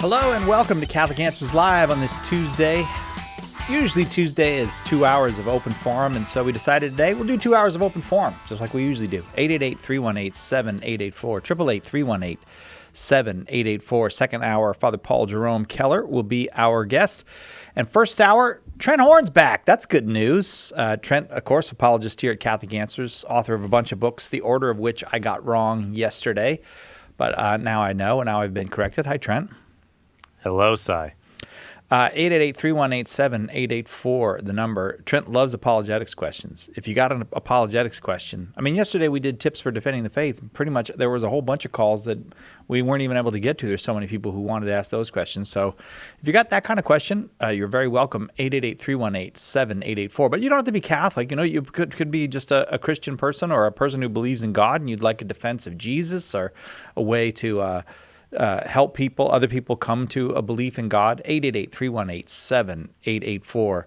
Hello and welcome to Catholic Answers Live on this Tuesday. Usually Tuesday is 2 hours of open forum, and so we decided today we'll do 2 hours of open forum, just like we usually do. 888-318-7884, 888-318-7884. Second hour, Father Paul Jerome Keller will be our guest. And first hour, Trent Horn's back. That's good news. Trent, of course, apologist here at Catholic Answers, author of a bunch of books, the order of which I got wrong yesterday. But now I know, and now I've been corrected. Hi, Trent. Hello, Cy. 888-318-7884, the number. Trent loves apologetics questions. If you got an apologetics question, yesterday we did tips for defending the faith. Pretty much there was a whole bunch of calls that we weren't even able to get to. There's so many people who wanted to ask those questions. So if you got that kind of question, you're very welcome. 888-318-7884. But you don't have to be Catholic. You know, you could be just a Christian person or a person who believes in God and you'd like a defense of Jesus or a way to help other people come to a belief in God. 888-318-7884.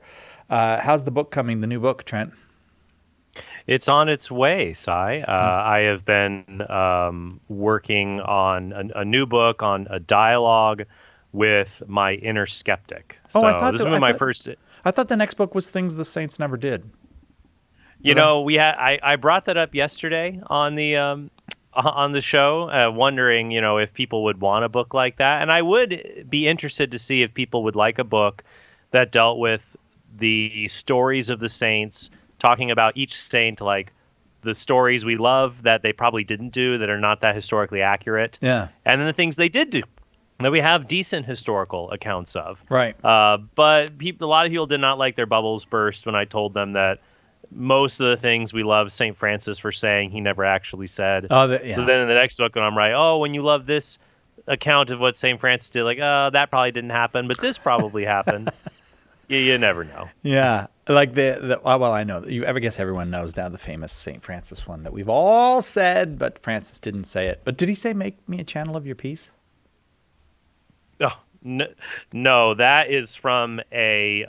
How's the book coming, the new book, Trent? It's on its way, Cy. I have been working on a new book, on a dialogue with my inner skeptic. So I thought the next book was Things the Saints Never Did. I brought that up yesterday on the show, wondering, if people would want a book like that. And I would be interested to see if people would like a book that dealt with the stories of the saints, talking about each saint, like the stories we love that they probably didn't do, that are not that historically accurate. Yeah. And then the things they did do that we have decent historical accounts of. Right. But a lot of people did not like their bubbles burst when I told them that most of the things we love St. Francis for saying he never actually said. So then in the next book, when I'm right, when you love this account of what St. Francis did, like, that probably didn't happen, but this probably happened. You never know. Yeah. Like I know. I guess everyone knows now the famous St. Francis one that we've all said, but Francis didn't say it. But did he say, make me a channel of your peace? Oh, no, that is from a...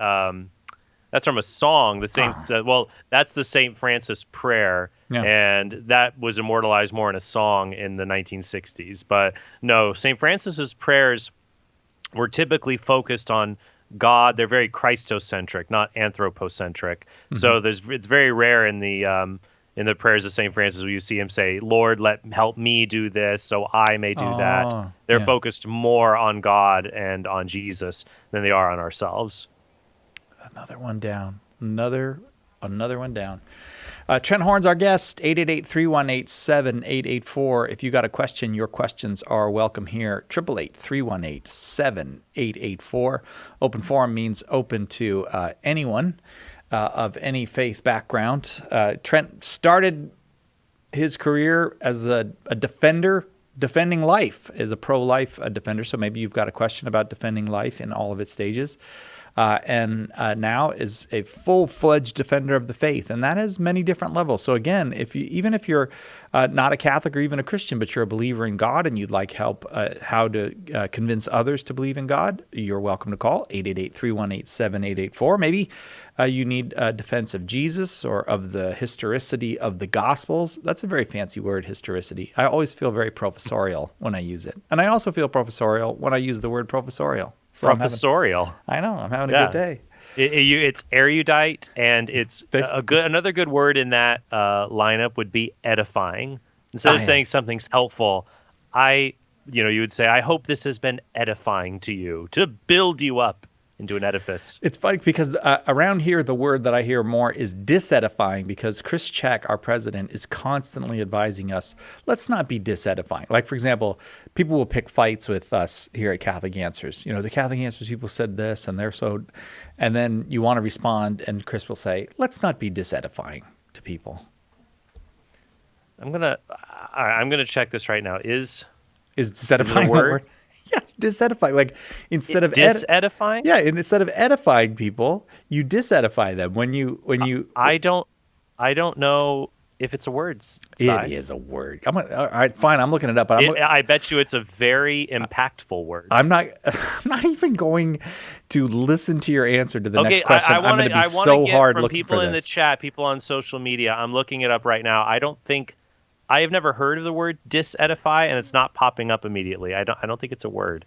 That's from a song. The Saints. That's the St. Francis prayer, and that was immortalized more in a song in the 1960s. But no, St. Francis's prayers were typically focused on God. They're very Christocentric, not anthropocentric. Mm-hmm. So it's very rare in the prayers of St. Francis where you see him say, "Lord, help me do this, so I may do that." They're focused more on God and on Jesus than they are on ourselves. Another one down. Another one down. Trent Horn's our guest. 888-318-7884. If you got a question, your questions are welcome here. 888-318-7884. Open forum means open to anyone of any faith background. Trent started his career as a defender, defending life, as a pro-life defender. So maybe you've got a question about defending life in all of its stages. And now is a full-fledged defender of the faith, and that has many different levels. So again, even if you're not a Catholic or even a Christian, but you're a believer in God and you'd like help how to convince others to believe in God, you're welcome to call 888-318-7884. Maybe you need a defense of Jesus or of the historicity of the Gospels. That's a very fancy word, historicity. I always feel very professorial when I use it, and I also feel professorial when I use the word professorial. So Professorial. I'm having a good day. It's erudite, and it's another good word in that lineup would be edifying. Instead of saying something's helpful, you would say, "I hope this has been edifying to you," to build you up into an edifice. It's funny because around here, the word that I hear more is disedifying, because Chris Check, our president, is constantly advising us, let's not be disedifying. Like, for example, people will pick fights with us here at Catholic Answers. The Catholic Answers people said this, and and then you want to respond, and Chris will say, let's not be disedifying to people. I'm gonna check this right now. Is disedifying a word? Yes, disedify. Like, instead of disedifying? Instead of edifying people, you disedify them when you. I don't know if it's a word. It is a word. All right, fine. I'm looking it up. But I bet you it's a very impactful word. I'm not even going to listen to your answer to the next question. I'm going to be so hard looking for this. People in the chat, people on social media. I'm looking it up right now. I have never heard of the word disedify, and it's not popping up immediately. I don't think it's a word.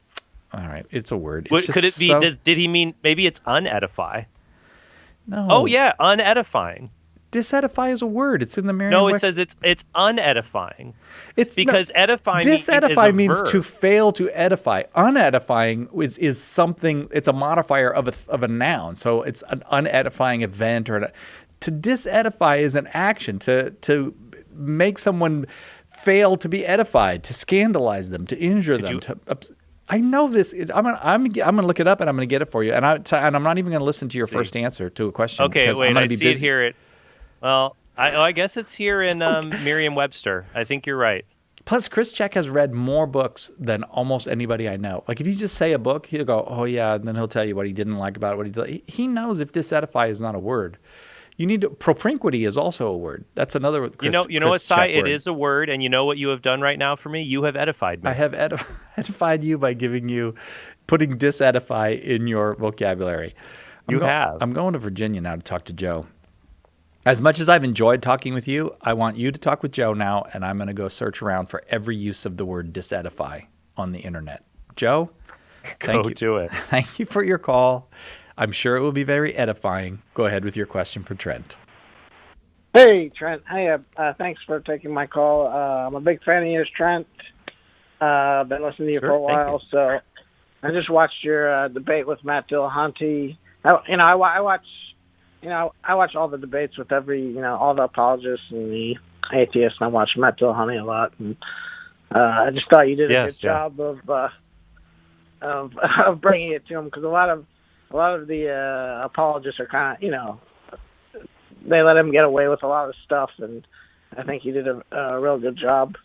All right, it's a word. It's Could it be? Did he mean maybe it's unedify? No. Oh yeah, unedifying. Disedify is a word. It's in the Merriam. No, it says it's unedifying. It's because edifying disedify means verb. to fail to edify. Unedifying is something. It's a modifier of a noun. So it's an unedifying event to disedify is an action to make someone fail to be edified, to scandalize them, to injure them. I know this. I'm gonna look it up and I'm gonna get it for you. And I'm not even gonna listen to your first answer to a question. Okay, wait. I see it here. Well, I guess it's here in Merriam-Webster. I think you're right. Plus, Chris Check has read more books than almost anybody I know. Like, if you just say a book, he'll go, "Oh yeah," and then he'll tell you what he didn't like about it. What he did. He knows if disedify is not a word. You need to, propinquity is also a word. That's another. You know what, Cy? It is a word, and you know what you have done right now for me? You have edified me. I have edified you by putting disedify in your vocabulary. I'm going to Virginia now to talk to Joe. As much as I've enjoyed talking with you, I want you to talk with Joe now, and I'm going to go search around for every use of the word disedify on the internet. Joe, thank you. Go to it. Thank you for your call. I'm sure it will be very edifying. Go ahead with your question for Trent. Hey, Trent. Hey, thanks for taking my call. I'm a big fan of yours, Trent. I've been listening to you for a while, so I just watched your debate with Matt Dillahunty. I watch all the debates with all the apologists and the atheists, and I watch Matt Dillahunty a lot. And I just thought you did a good job of bringing it to him, because a lot of the apologists are kind of, they let him get away with a lot of stuff, and I think he did a real good job.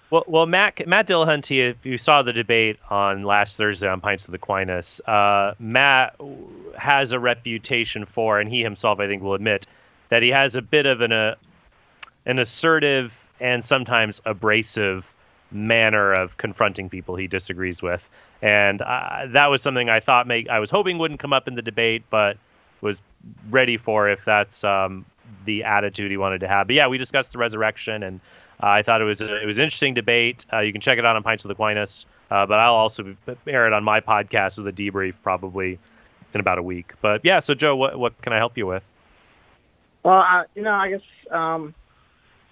Well, Matt Dillahunty, if you saw the debate on last Thursday on Pints of the Aquinas, Matt has a reputation for, and he himself, I think, will admit, that he has a bit of an assertive and sometimes abrasive manner of confronting people he disagrees with. And that was something I thought I was hoping wouldn't come up in the debate, but was ready for if that's the attitude he wanted to have. But yeah, we discussed the resurrection, and I thought it was an interesting debate. You can check it out on Pints of the Aquinas, but I'll also air it on my podcast with a debrief probably in about a week. But yeah, so Joe, what can I help you with? Well, I guess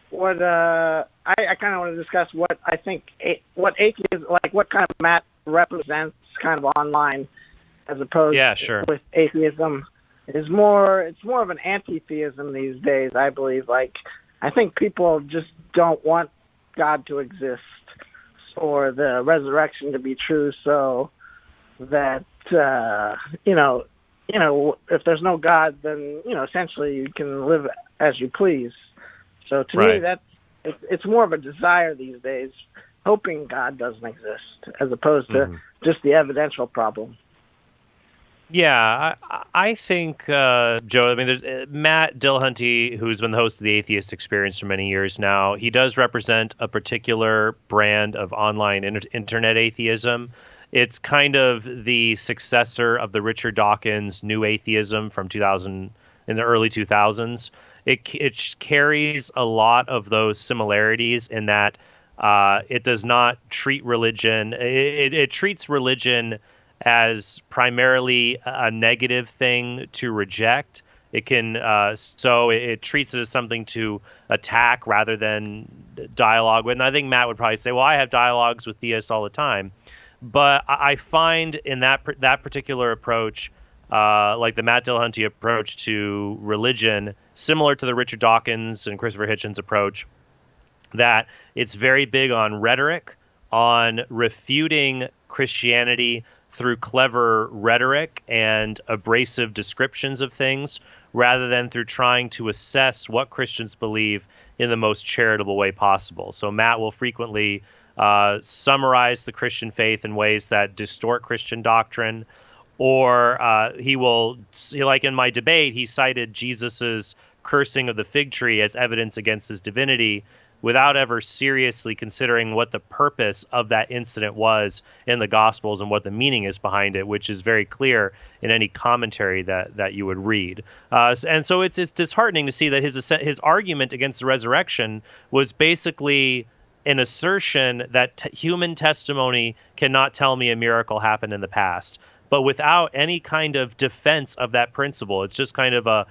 what I kind of want to discuss what I think what atheism, like what kind of Matt represents kind of online, as opposed with atheism is more. It's more of an anti-theism these days, I believe. Like, I think people just don't want God to exist or the resurrection to be true, so that if there's no God, then essentially you can live as you please. So to me, it's more of a desire these days, hoping God doesn't exist, as opposed to just the evidential problem. Yeah, I think, Joe, I mean, there's Matt Dillahunty, who's been the host of the Atheist Experience for many years now. He does represent a particular brand of online internet atheism. It's kind of the successor of the Richard Dawkins New Atheism from in the early 2000s. It carries a lot of those similarities in that it does not treat religion. It treats religion as primarily a negative thing to reject. It can it treats it as something to attack rather than dialogue with. And I think Matt would probably say, well, I have dialogues with theists all the time. But I find in that particular approach, like the Matt Dillahunty approach to religion, similar to the Richard Dawkins and Christopher Hitchens approach, that it's very big on rhetoric, on refuting Christianity through clever rhetoric and abrasive descriptions of things, rather than through trying to assess what Christians believe in the most charitable way possible. So Matt will frequently summarize the Christian faith in ways that distort Christian doctrine, or like in my debate, he cited Jesus's cursing of the fig tree as evidence against his divinity, without ever seriously considering what the purpose of that incident was in the Gospels and what the meaning is behind it, which is very clear in any commentary that you would read. And so it's disheartening to see that his argument against the resurrection was basically an assertion that human testimony cannot tell me a miracle happened in the past, but without any kind of defense of that principle. It's just kind of a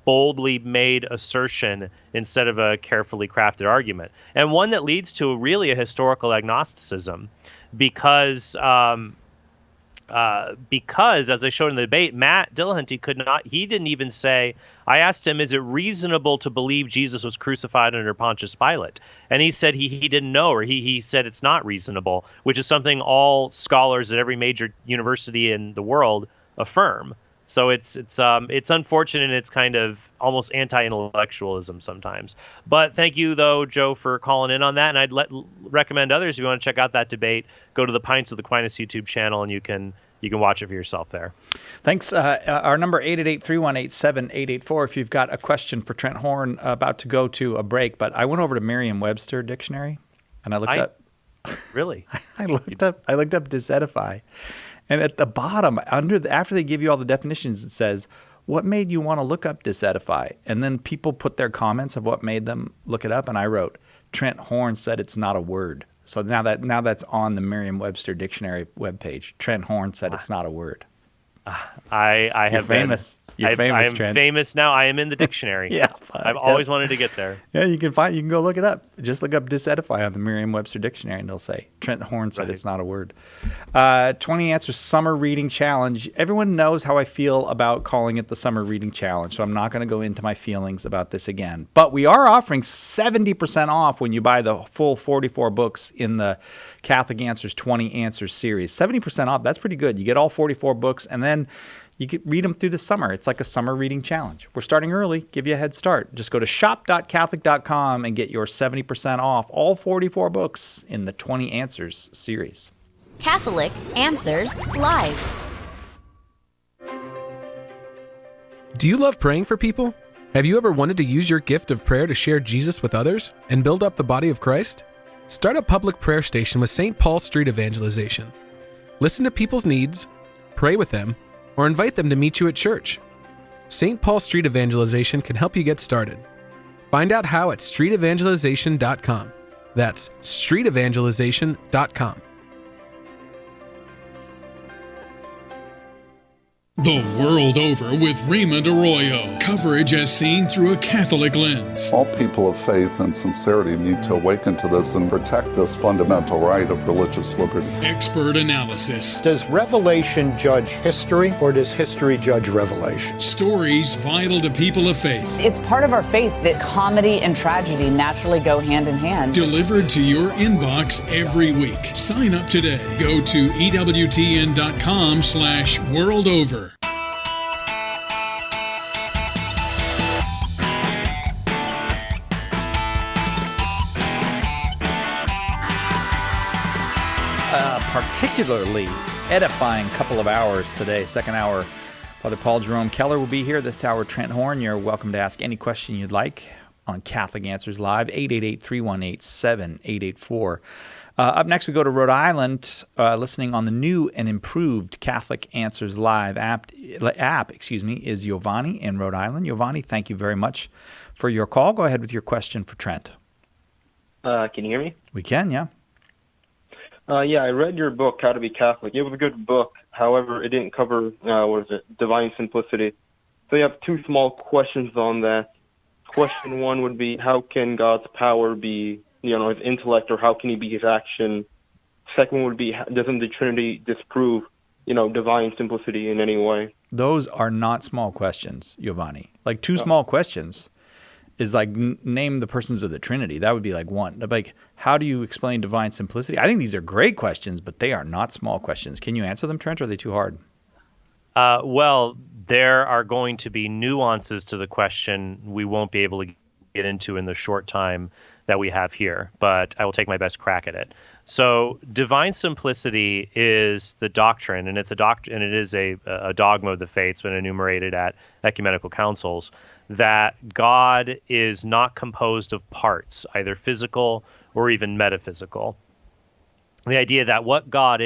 boldly made assertion instead of a carefully crafted argument, and one that leads to really a historical agnosticism, because as I showed in the debate, Matt Dillahunty he didn't even say, I asked him, is it reasonable to believe Jesus was crucified under Pontius Pilate? And he said he didn't know, or he said it's not reasonable, which is something all scholars at every major university in the world affirm. So it's unfortunate. It's kind of almost anti-intellectualism sometimes. But thank you, though, Joe, for calling in on that. And I'd recommend others, if you want to check out that debate, go to the Pints of Aquinas YouTube channel, and you can watch it for yourself there. Thanks. Our number 888-318-7884 if you've got a question for Trent Horn, about to go to a break. But I went over to Merriam-Webster dictionary, and I looked up. Really? I looked up disedify. And at the bottom, after they give you all the definitions, it says, what made you want to look up disedify? And then people put their comments of what made them look it up, and I wrote, Trent Horn said it's not a word. So now that's on the Merriam-Webster dictionary webpage. Trent Horn said it's not a word. I You're have famous. You're famous, Trent. I am famous now. I am in the dictionary. Yeah. I've always wanted to get there. Yeah, you can go look it up. Just look up disedify on the Merriam-Webster dictionary, and it'll say Trent Horn said it's not a word. 20 Answers Summer Reading Challenge. Everyone knows how I feel about calling it the Summer Reading Challenge, so I'm not going to go into my feelings about this again. But we are offering 70% off when you buy the full 44 books in the Catholic Answers 20 Answers series. 70% off. That's pretty good. You get all 44 books, and then you can read them through the summer. It's like a summer reading challenge. We're starting early. Give you a head start. Just go to shop.catholic.com and get your 70% off all 44 books in the 20 Answers series. Catholic Answers Live. Do you love praying for people? Have you ever wanted to use your gift of prayer to share Jesus with others and build up the body of Christ? Start a public prayer station with St. Paul Street Evangelization. Listen to people's needs, pray with them, or invite them to meet you at church. St. Paul Street Evangelization can help you get started. Find out how at streetevangelization.com. That's streetevangelization.com. The World Over with Raymond Arroyo. Coverage as seen through a Catholic lens. All people of faith and sincerity need to awaken to this and protect this fundamental right of religious liberty. Expert analysis. Does Revelation judge history, or does history judge Revelation? Stories vital to people of faith. It's part of our faith that comedy and tragedy naturally go hand in hand. Delivered to your inbox every week. Sign up today. Go to EWTN.com/worldover. Particularly edifying couple of hours today. Second hour, Father Paul Jerome Keller will be here. This hour, Trent Horn. You're welcome to ask any question you'd like on Catholic Answers Live, 888-318-7884. Up next, we go to Rhode Island, listening on the new and improved Catholic Answers Live app is Giovanni in Rhode Island. Giovanni, thank you very much for your call. Go ahead with your question for Trent. Can you hear me? We can, yeah. Yeah, I read your book, How to Be Catholic. It was a good book. However, it didn't cover, divine simplicity. So you have two small questions on that. Question one would be, how can God's power be, his intellect, or how can he be his action? Second would be, doesn't the Trinity disprove, divine simplicity in any way? Those are not small questions, Giovanni. Like two small questions is like name the persons of the Trinity. That would be like one. Like, how do you explain divine simplicity? I think these are great questions, but they are not small questions. Can you answer them, Trent, or are they too hard? Well, there are going to be nuances to the question we won't be able to get into in the short time that we have here, but I will take my best crack at it. So divine simplicity is the doctrine, and it's a doctrine, and it is a dogma of the faith. It's been enumerated at ecumenical councils, that God is not composed of parts, either physical or even metaphysical. The idea that what God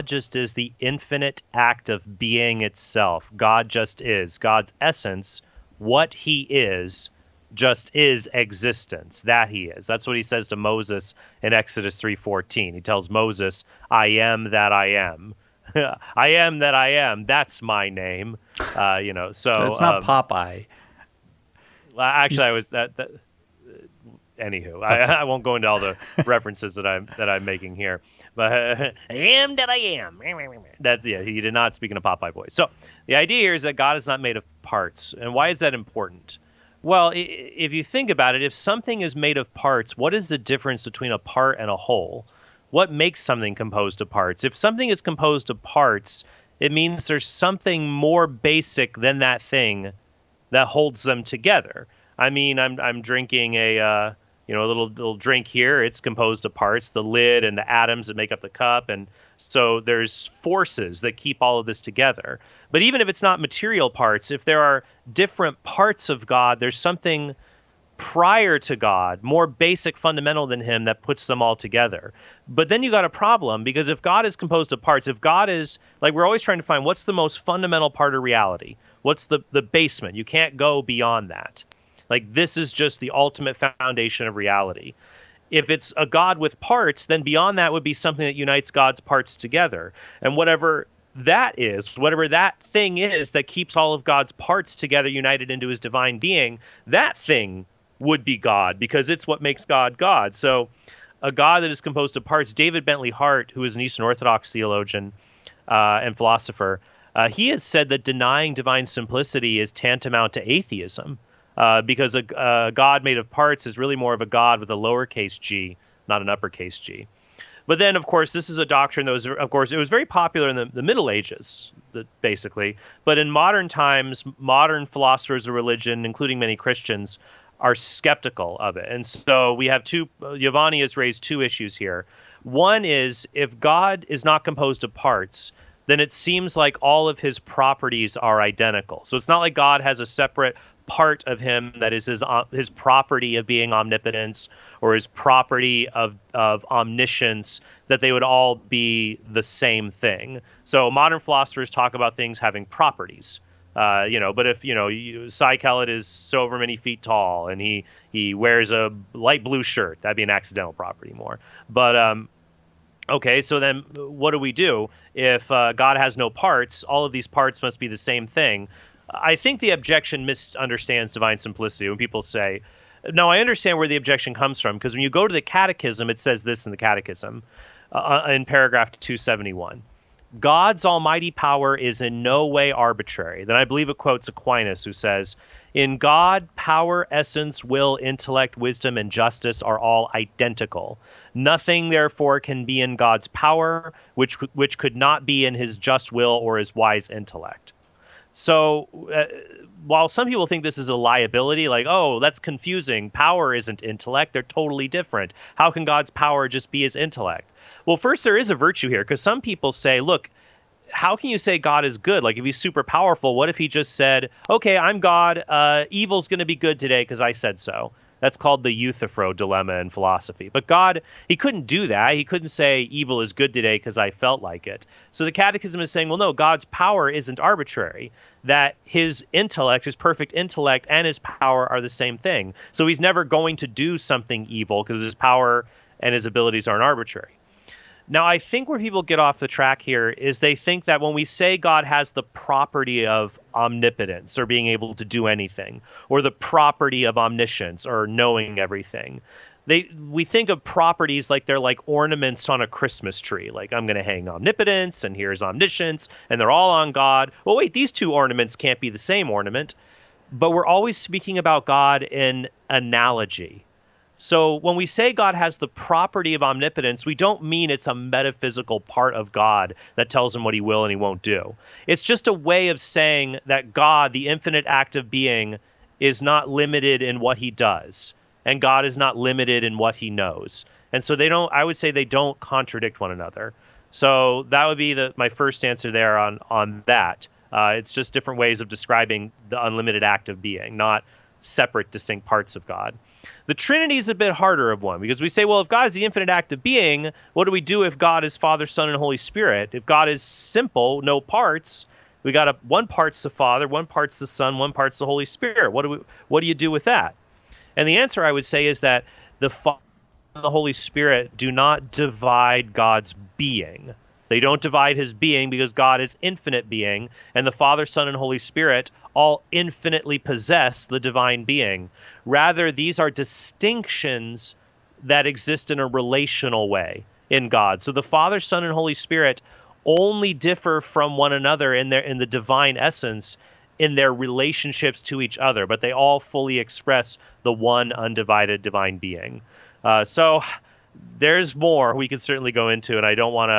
just is the infinite act of being itself. God just is. God's essence, what he is, just is existence, that he is. That's what he says to Moses in Exodus 3:14. He tells Moses, I am that I am. I am that I am. That's my name. So it's not Popeye. Actually, I was that. Anywho, okay. I won't go into all the references that I'm making here, but I am that I am. That's he did not speak in a Popeye voice. So the idea here is that God is not made of parts, and why is that important? Well, if you think about it, if something is made of parts, what is the difference between a part and a whole? What makes something composed of parts? If something is composed of parts, it means there's something more basic than that thing that holds them together. I mean, I'm drinking a little drink here. It's composed of parts, the lid and the atoms that make up the cup, and so there's forces that keep all of this together. But even if it's not material parts, if there are different parts of God, there's something prior to God, more basic, fundamental than him, that puts them all together. But then you got a problem, because if God is composed of parts, if God is, like, we're always trying to find what's the most fundamental part of reality, what's the basement, you can't go beyond that. Like, this is just the ultimate foundation of reality. If it's a God with parts, then beyond that would be something that unites God's parts together. And whatever that is, whatever that thing is that keeps all of God's parts together, united into his divine being, that thing would be God, because it's what makes God God. So a God that is composed of parts, David Bentley Hart, who is an Eastern Orthodox theologian and philosopher, he has said that denying divine simplicity is tantamount to atheism. Because a God made of parts is really more of a God with a lowercase g, not an uppercase g. But then, of course, this is a doctrine that was, of course, it was very popular in the Middle Ages, basically. But in modern times, modern philosophers of religion, including many Christians, are skeptical of it. And so we have Giovanni has raised two issues here. One is, if God is not composed of parts, then it seems like all of his properties are identical. So it's not like God has a separate part of him that is his property of being omnipotence, or his property of omniscience, that they would all be the same thing. So modern philosophers talk about things having properties. But if, Cy Kellett is so over many feet tall and he wears a light blue shirt, that'd be an accidental property more. But, okay, so then what do we do? If God has no parts, all of these parts must be the same thing. I think the objection misunderstands divine simplicity when people say, no, I understand where the objection comes from, because when you go to the Catechism, it says this in the Catechism, in paragraph 271. God's almighty power is in no way arbitrary. Then I believe it quotes Aquinas, who says, in God, power, essence, will, intellect, wisdom, and justice are all identical. Nothing, therefore, can be in God's power, which could not be in his just will or his wise intellect. So while some people think this is a liability, like, oh, that's confusing. Power isn't intellect. They're totally different. How can God's power just be his intellect? Well, first, there is a virtue here, because some people say, look, how can you say God is good? Like, if he's super powerful, what if he just said, okay, I'm God. Evil's going to be good today because I said so. That's called the Euthyphro dilemma in philosophy. But God, he couldn't do that. He couldn't say evil is good today because I felt like it. So the Catechism is saying, well, no, God's power isn't arbitrary, that his intellect, his perfect intellect, and his power are the same thing. So he's never going to do something evil because his power and his abilities aren't arbitrary. Now, I think where people get off the track here is they think that when we say God has the property of omnipotence, or being able to do anything, or the property of omniscience, or knowing everything, we think of properties like they're like ornaments on a Christmas tree. Like, I'm going to hang omnipotence, and here's omniscience, and they're all on God. Well, wait, these two ornaments can't be the same ornament. But we're always speaking about God in analogy. So when we say God has the property of omnipotence, we don't mean it's a metaphysical part of God that tells him what he will and he won't do. It's just a way of saying that God, the infinite act of being, is not limited in what he does, and God is not limited in what he knows. And so I would say they don't contradict one another. So that would be my first answer there on that. It's just different ways of describing the unlimited act of being, not separate, distinct parts of God. The Trinity is a bit harder of one, because we say, well, if God is the infinite act of being, what do we do if God is Father, Son, and Holy Spirit? If God is simple, no parts, we got one part's the Father, one part's the Son, one part's the Holy Spirit. What do you do with that? And the answer, I would say, is that the Father and the Holy Spirit do not divide God's being. They don't divide his being because God is infinite being, and the Father, Son, and Holy Spirit all infinitely possess the divine being. Rather, these are distinctions that exist in a relational way in God. So the Father, Son, and Holy Spirit only differ from one another in the divine essence in their relationships to each other, but they all fully express the one undivided divine being. So there's more we could certainly go into, and I don't want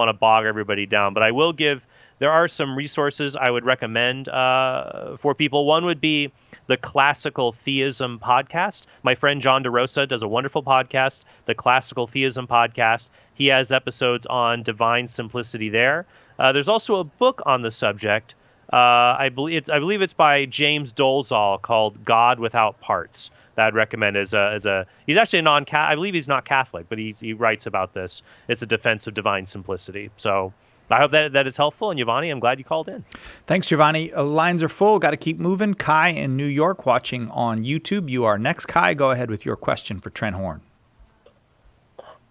to bog everybody down, but I will give. There are some resources I would recommend for people. One would be the Classical Theism podcast. My friend John DeRosa does a wonderful podcast, the Classical Theism podcast. He has episodes on divine simplicity there. There's also a book on the subject. I believe it's by James Dolezal called God Without Parts. That I'd recommend he's actually I believe he's not Catholic, but he writes about this. It's a defense of divine simplicity. So I hope that is helpful. And Giovanni, I'm glad you called in. Thanks, Giovanni. Lines are full. Got to keep moving. Kai in New York watching on YouTube. You are next. Kai, go ahead with your question for Trent Horn.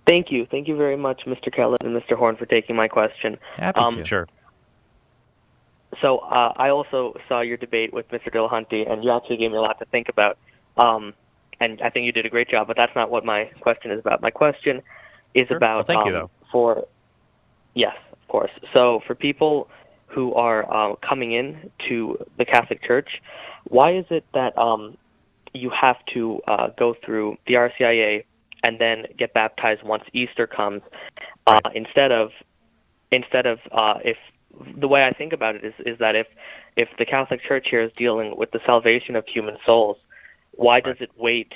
Thank you. Thank you very much, Mr. Kellett and Mr. Horn, for taking my question. Happy to. Sure. So I also saw your debate with Mr. Dillahunty, and you actually gave me a lot to think about. And I think you did a great job, but that's not what my question is about. My question is about... Well, thank you, though. Yes, of course. So for people who are coming in to the Catholic Church, why is it that you have to go through the RCIA and then get baptized once Easter comes, instead of if the way I think about it is that if the Catholic Church here is dealing with the salvation of human souls, why does it wait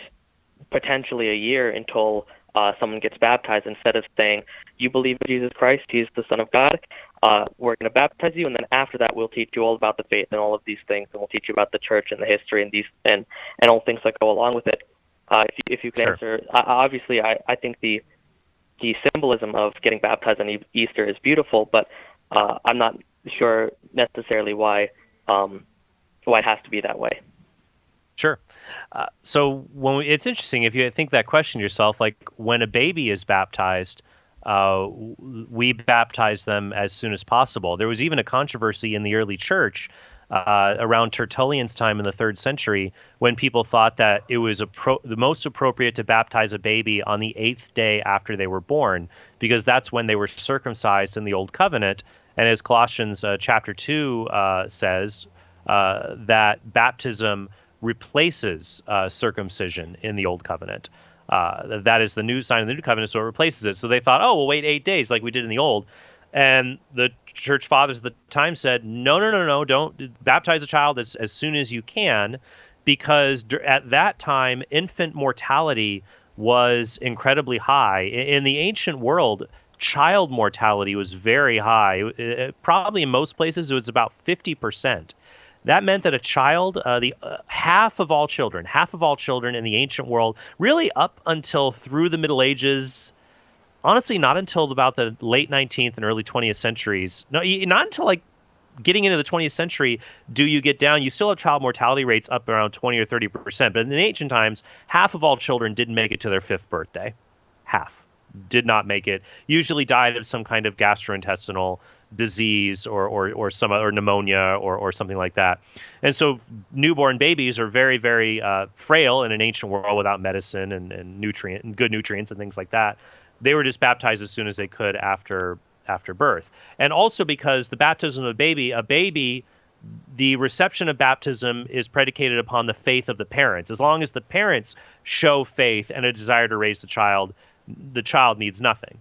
potentially a year until someone gets baptized instead of saying, you believe in Jesus Christ, he's the Son of God, we're going to baptize you, and then after that we'll teach you all about the faith and all of these things, and we'll teach you about the church and the history and these and all things that go along with it. If you could answer, obviously I think the symbolism of getting baptized on Easter is beautiful, but I'm not sure necessarily why it has to be that way. Sure. So it's interesting if you think that question to yourself, like when a baby is baptized, we baptize them as soon as possible. There was even a controversy in the early church around Tertullian's time in the 3rd century when people thought that it was the most appropriate to baptize a baby on the 8th day after they were born, because that's when they were circumcised in the Old Covenant. And as Colossians chapter 2 says, that baptism replaces circumcision in the Old Covenant. That is the new sign of the New Covenant, so it replaces it. So they thought, we'll wait 8 days like we did in the Old. And the church fathers at the time said, no, don't baptize a child as soon as you can, because at that time, infant mortality was incredibly high. In the ancient world, child mortality was very high. Probably in most places, it was about 50%. That meant that a child, half of all children in the ancient world, really up until through the Middle Ages, honestly, not until about the late 19th and early 20th centuries. No, not until like getting into the 20th century do you get down. You still have child mortality rates up around 20 or 30%. But in the ancient times, half of all children didn't make it to their 5th birthday. Half did not make it. Usually died of some kind of gastrointestinal disease or some other pneumonia or something like that. And so newborn babies are very, very frail in an ancient world without medicine and good nutrients and things like that. They were just baptized as soon as they could after birth. And also because the baptism of a baby, the reception of baptism is predicated upon the faith of the parents. As long as the parents show faith and a desire to raise the child needs nothing.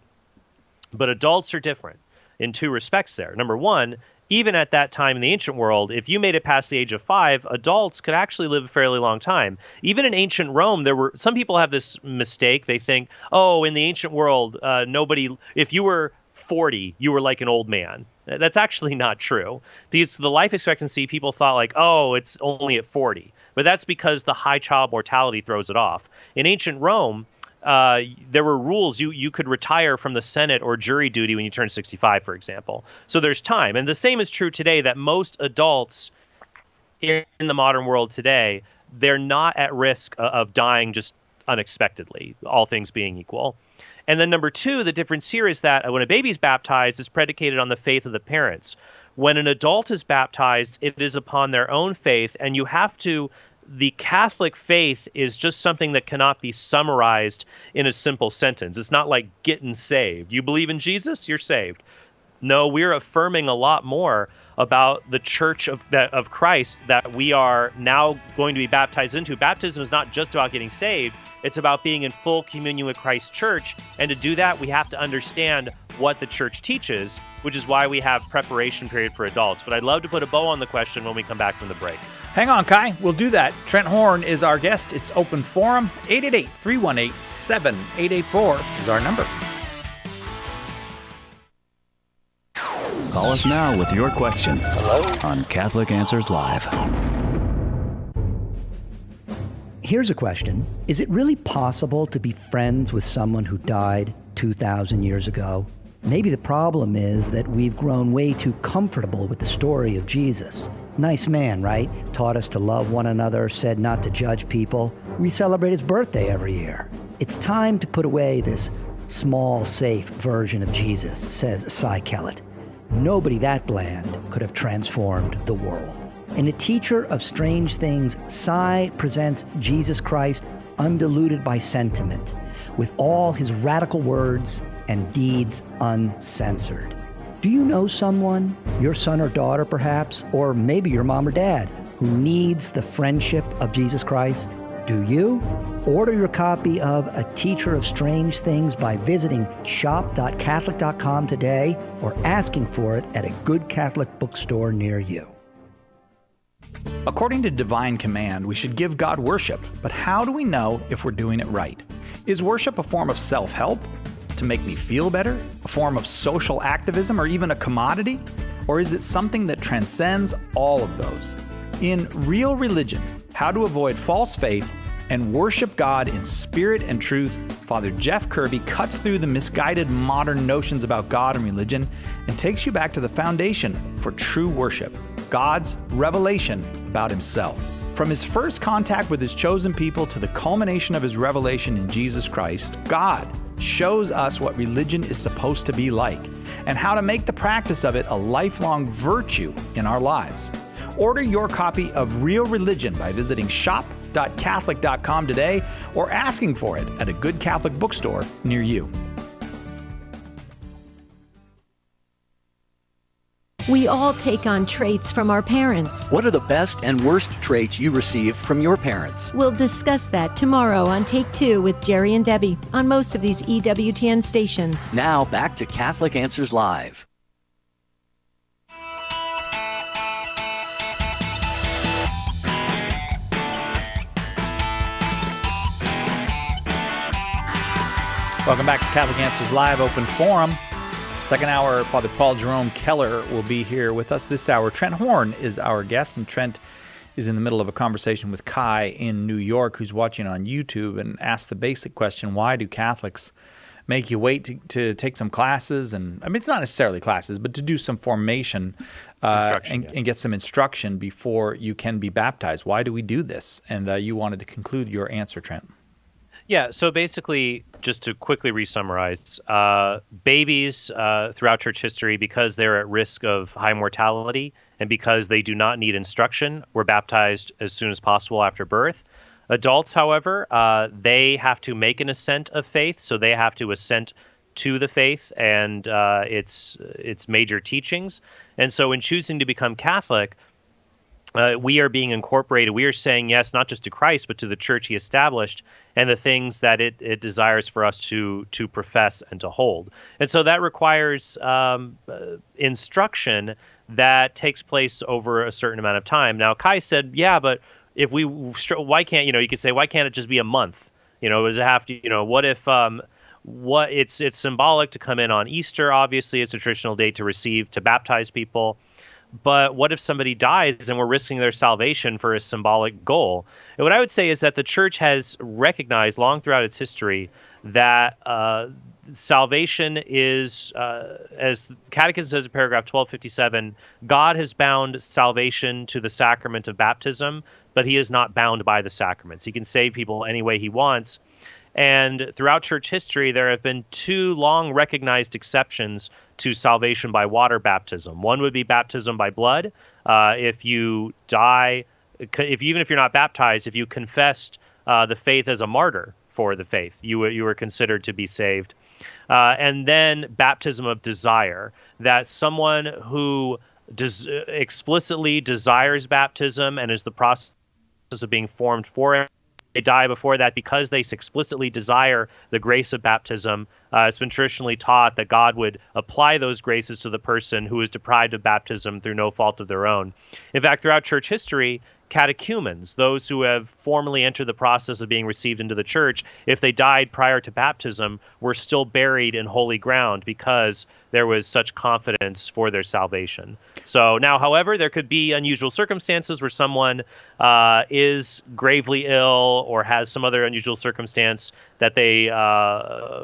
But adults are different in 2 respects there. Number one, even at that time in the ancient world, if you made it past the age of 5, adults could actually live a fairly long time. Even in ancient Rome, some people have this mistake. They think, in the ancient world, if you were 40, you were like an old man. That's actually not true. Because the life expectancy, people thought like, it's only at 40. But that's because the high child mortality throws it off. In ancient Rome, there were rules. You could retire from the Senate or jury duty when you turn 65, for example. So there's time. And the same is true today, that most adults in the modern world today, they're not at risk of dying just unexpectedly, all things being equal. And then number two, the difference here is that when a baby's baptized, it's predicated on the faith of the parents. When an adult is baptized, it is upon their own faith, and the Catholic faith is just something that cannot be summarized in a simple sentence. It's not like getting saved. You believe in Jesus, you're saved. No, we're affirming a lot more about the Church of Christ that we are now going to be baptized into. Baptism is not just about getting saved. It's about being in full communion with Christ's church. And to do that, we have to understand what the church teaches, which is why we have preparation period for adults. But I'd love to put a bow on the question when we come back from the break. Hang on, Kai. We'll do that. Trent Horn is our guest. It's open forum. 888-318-7884 is our number. Call us now with your question on Catholic Answers Live. Here's a question. Is it really possible to be friends with someone who died 2,000 years ago? Maybe the problem is that we've grown way too comfortable with the story of Jesus. Nice man, right? Taught us to love one another, said not to judge people. We celebrate his birthday every year. It's time to put away this small, safe version of Jesus, says Cy Kellett. Nobody that bland could have transformed the world. In A Teacher of Strange Things, Cy presents Jesus Christ undiluted by sentiment, with all his radical words and deeds uncensored. Do you know someone, your son or daughter perhaps, or maybe your mom or dad, who needs the friendship of Jesus Christ? Do you? Order your copy of A Teacher of Strange Things by visiting shop.catholic.com today or asking for it at a good Catholic bookstore near you. According to divine command, we should give God worship, but how do we know if we're doing it right? Is worship a form of self-help to make me feel better, a form of social activism, or even a commodity? Or is it something that transcends all of those? In Real Religion, How to Avoid False Faith and Worship God in Spirit and Truth, Father Jeff Kirby cuts through the misguided modern notions about God and religion and takes you back to the foundation for true worship, God's revelation about himself. From his first contact with his chosen people to the culmination of his revelation in Jesus Christ, God shows us what religion is supposed to be like and how to make the practice of it a lifelong virtue in our lives. Order your copy of Real Religion by visiting shop.catholic.com today or asking for it at a good Catholic bookstore near you. We all take on traits from our parents. What are the best and worst traits you received from your parents? We'll discuss that tomorrow on Take Two with Jerry and Debbie on most of these EWTN stations. Now back to Catholic Answers Live. Welcome back to Catholic Answers Live, open forum. Second hour, Father Paul Jerome Keller will be here with us this hour. Trent Horn is our guest, and Trent is in the middle of a conversation with Kai in New York, who's watching on YouTube, and asked the basic question, why do Catholics make you wait to take some classes? And I mean, it's not necessarily classes, but to do some formation and get some instruction before you can be baptized. Why do we do this? And you wanted to conclude your answer, Trent. Yeah, so basically, just to quickly re-summarize, babies throughout church history, because they're at risk of high mortality and because they do not need instruction, were baptized as soon as possible after birth. Adults, however, they have to make an assent of faith, so they have to assent to the faith and its major teachings. And so in choosing to become Catholic, we are being incorporated. We are saying yes, not just to Christ, but to the church he established and the things that it desires for us to profess and to hold. And so that requires instruction that takes place over a certain amount of time. Now, Kai said, yeah, but if why can't, you could say, why can't it just be a month? Does it have to, what if, it's symbolic to come in on Easter, obviously. It's a traditional date to baptize people. But what if somebody dies and we're risking their salvation for a symbolic goal? And what I would say is that the church has recognized long throughout its history that salvation is, as Catechism says in paragraph 1257, God has bound salvation to the sacrament of baptism, but he is not bound by the sacraments. He can save people any way he wants. And throughout church history, there have been two long recognized exceptions to salvation by water baptism. One would be baptism by blood. If you die, even if you're not baptized, if you confessed the faith as a martyr for the faith, you were considered to be saved. And then baptism of desire, that someone who explicitly desires baptism and is the process of being formed for it, they die before that because they explicitly desire the grace of baptism. It's been traditionally taught that God would apply those graces to the person who is deprived of baptism through no fault of their own. In fact, throughout church history, catechumens, those who have formally entered the process of being received into the church, if they died prior to baptism, were still buried in holy ground because there was such confidence for their salvation. So now, however, there could be unusual circumstances where someone is gravely ill or has some other unusual circumstance that they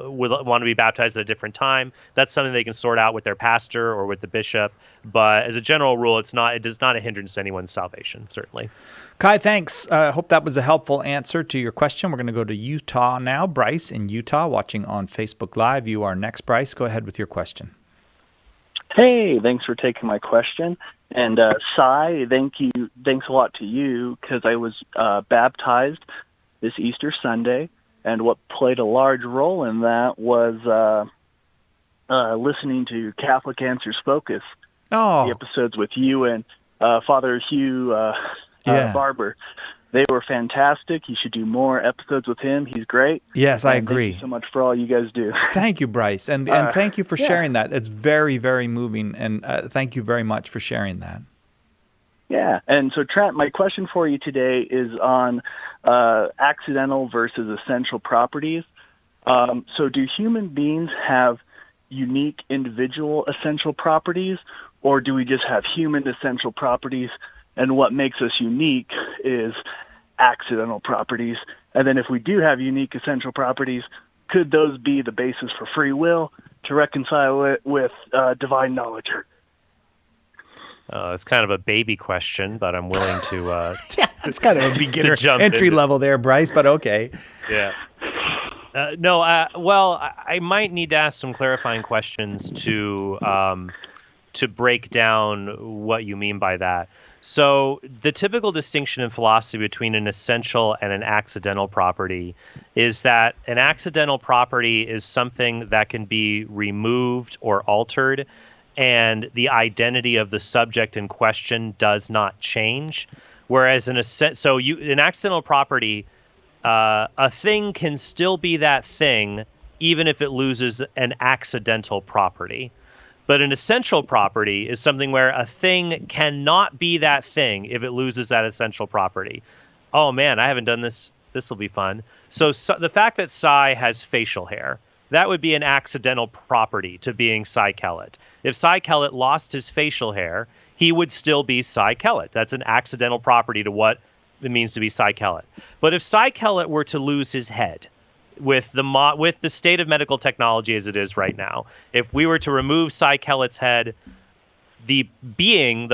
would want to be baptized at a different time. That's something they can sort out with their pastor or with the bishop. But as a general rule, it is not a hindrance to anyone's salvation, certainly. Kai, thanks. I hope that was a helpful answer to your question. We're going to go to Utah now. Bryce in Utah, watching on Facebook Live. You are next, Bryce. Go ahead with your question. Hey, thanks for taking my question. And Cy, thanks a lot to you, because I was baptized this Easter Sunday, and what played a large role in that was listening to Catholic Answers Focus, the episodes with you and Father Hugh Barber. They were fantastic. You should do more episodes with him. He's great. Yes, I agree. Thank you so much for all you guys do. Thank you, Bryce. And thank you for sharing that. It's very, very moving. And thank you very much for sharing that. Yeah. And so, Trent, my question for you today is on accidental versus essential properties. So do human beings have unique individual essential properties, or do we just have human essential properties? And what makes us unique is accidental properties. And then if we do have unique essential properties, could those be the basis for free will to reconcile it with divine knowledge? It's kind of a baby question, but I'm willing to... yeah, it's kind of a beginner entry level there, Bryce, but okay. Yeah. I might need to ask some clarifying questions to break down what you mean by that. So the typical distinction in philosophy between an essential and an accidental property is that an accidental property is something that can be removed or altered, and the identity of the subject in question does not change. Whereas an accidental property, a thing can still be that thing even if it loses an accidental property. But an essential property is something where a thing cannot be that thing if it loses that essential property. Oh man, I haven't done this. This will be fun. So the fact that Cy has facial hair, that would be an accidental property to being Cy Kellett. If Cy Kellett lost his facial hair, he would still be Cy Kellett. That's an accidental property to what it means to be Cy Kellett. But if Cy Kellett were to lose his head, with the state of medical technology as it is right now, if we were to remove Cy Kellett's head, the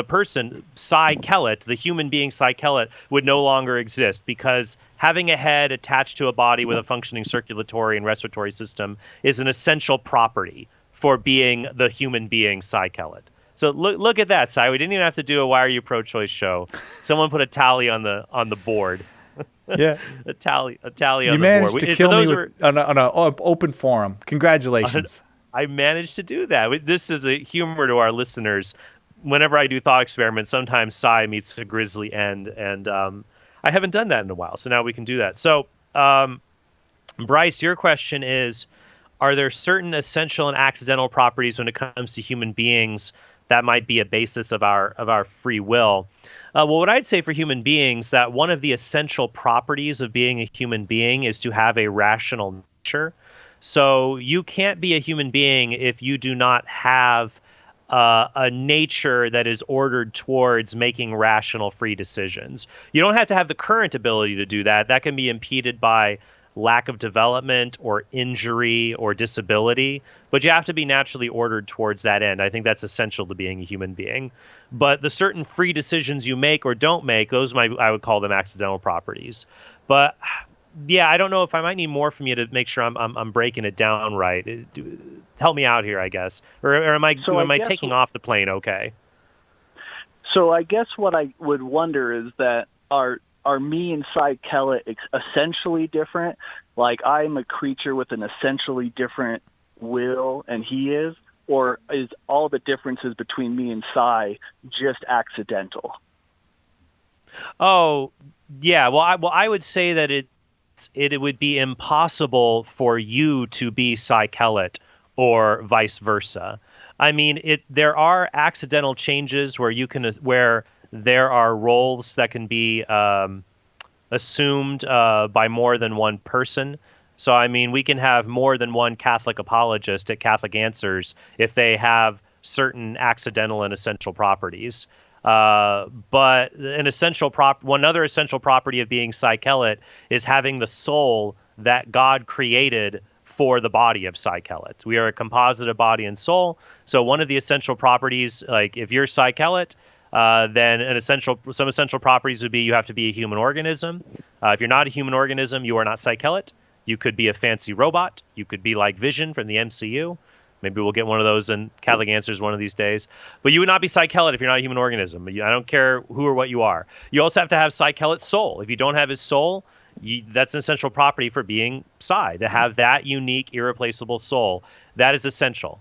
person, Cy Kellett, the human being Cy Kellett, would no longer exist, because having a head attached to a body with a functioning circulatory and respiratory system is an essential property for being the human being Cy Kellett. So look at that, Cy. We didn't even have to do a Why Are You Pro-Choice show. Someone put a tally on the board. Yeah, a tally on the board. You managed to kill me on an open forum. Congratulations. I managed to do that. This is a humor to our listeners. Whenever I do thought experiments, sometimes Cy meets a grisly end, and I haven't done that in a while, so now we can do that. So, Bryce, your question is, are there certain essential and accidental properties when it comes to human beings that might be a basis of our free will? Well, what I'd say for human beings, that one of the essential properties of being a human being is to have a rational nature. So you can't be a human being if you do not have a nature that is ordered towards making rational, free decisions. You don't have to have the current ability to do that. That can be impeded by lack of development or injury or disability, but you have to be naturally ordered towards that end. I think that's essential to being a human being. But the certain free decisions you make or don't make, those I would call them accidental properties. But yeah, I don't know if I might need more from you to make sure I'm breaking it down right. Help me out here, I guess. Or am I taking off the plane okay? So I guess what I would wonder is that are me and Cy Kellett essentially different? Like I'm a creature with an essentially different will and he is? Or is all the differences between me and Cy just accidental? Oh, yeah. Well, I would say that it would be impossible for you to be Cy Kellett or vice versa. I mean, there are accidental changes where there are roles that can be assumed by more than one person. So, I mean, we can have more than one Catholic apologist at Catholic Answers if they have certain accidental and essential properties. But one other essential property of being Cy Kellett is having the soul that God created for the body of Cy Kellett. We are a composite of body and soul. So one of the essential properties, like if you're Cy Kellett, then some essential properties would be you have to be a human organism. If you're not a human organism, you are not Cy Kellett. You could be a fancy robot. You could be like Vision from the MCU. Maybe we'll get one of those in Catholic Answers one of these days. But you would not be Cy Kellett if you're not a human organism. I don't care who or what you are. You also have to have Cy Kellett's soul. If you don't have his soul, that's an essential property for being Cy, to have that unique, irreplaceable soul. That is essential.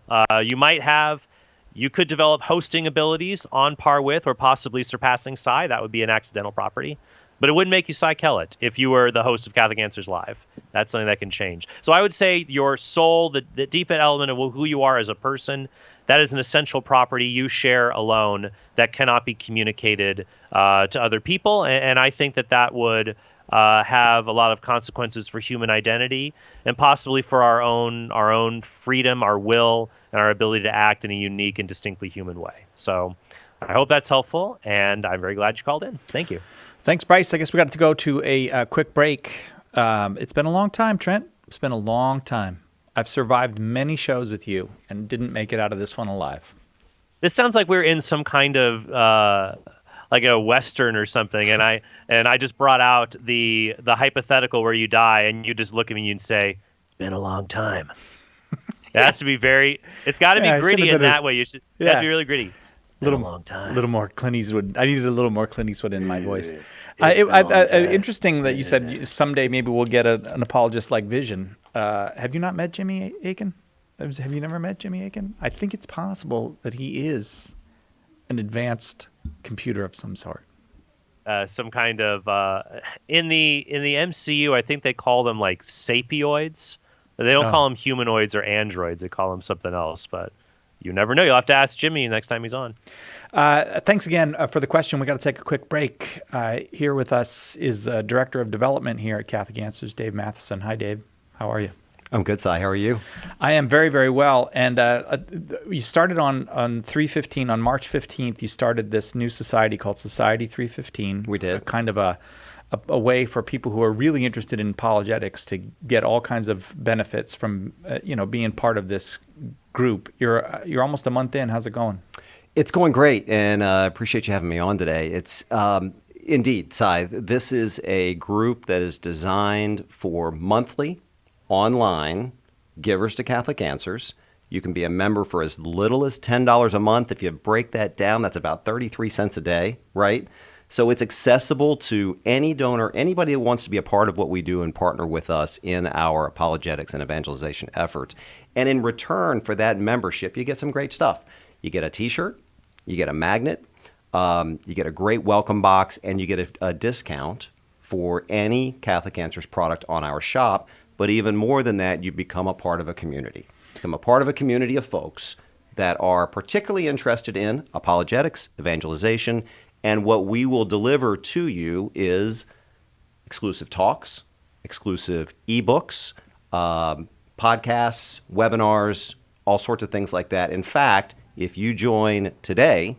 You could develop hosting abilities on par with or possibly surpassing Cy. That would be an accidental property. But it wouldn't make you Cy Kellett if you were the host of Catholic Answers Live. That's something that can change. So I would say your soul, the deep element of who you are as a person, that is an essential property you share alone that cannot be communicated to other people. And I think that would have a lot of consequences for human identity and possibly for our own freedom, our will, and our ability to act in a unique and distinctly human way. So I hope that's helpful, and I'm very glad you called in. Thank you. Thanks, Bryce. I guess we got to go to a quick break. It's been a long time, Trent. It's been a long time. I've survived many shows with you and didn't make it out of this one alive. This sounds like we're in some kind of like a Western or something, and I just brought out the hypothetical where you die, and you just look at me and say, "It's been a long time." It has to be it's got to be gritty in that way. It has to be really gritty. A long time. A little more Clint Eastwood. I needed a little more Clint Eastwood in my voice. Interesting that you said someday maybe we'll get an apologist like Vision. Have you not met Jimmy Akin? Have you never met Jimmy Akin? I think it's possible that he is an advanced computer of some sort. Some kind of in the MCU, I think they call them like sapioids. They don't call them humanoids or androids. They call them something else, but you never know. You'll have to ask Jimmy next time he's on. Thanks again for the question. We got to take a quick break. Here with us is the Director of Development here at Catholic Answers, Dave Matheson. Hi, Dave. How are you? I'm good, Cy. How are you? I am very, very well. And you started on 315, on March 15th, you started this new society called Society 315. We did. Kind of a way for people who are really interested in apologetics to get all kinds of benefits from being part of this group. You're almost a month in. How's it going? It's going great, and I appreciate you having me on today. It's indeed, Cy, this is a group that is designed for monthly, online givers to Catholic Answers. You can be a member for as little as $10 a month. If you break that down, that's about 33 cents a day, right? So it's accessible to any donor, anybody that wants to be a part of what we do and partner with us in our apologetics and evangelization efforts. And in return for that membership, you get some great stuff. You get a T-shirt, you get a magnet, you get a great welcome box, and you get a discount for any Catholic Answers product on our shop. But even more than that, you become a part of a community. Become a part of a community of folks that are particularly interested in apologetics, evangelization, and what we will deliver to you is exclusive talks, exclusive ebooks, podcasts, webinars, all sorts of things like that. In fact, if you join today,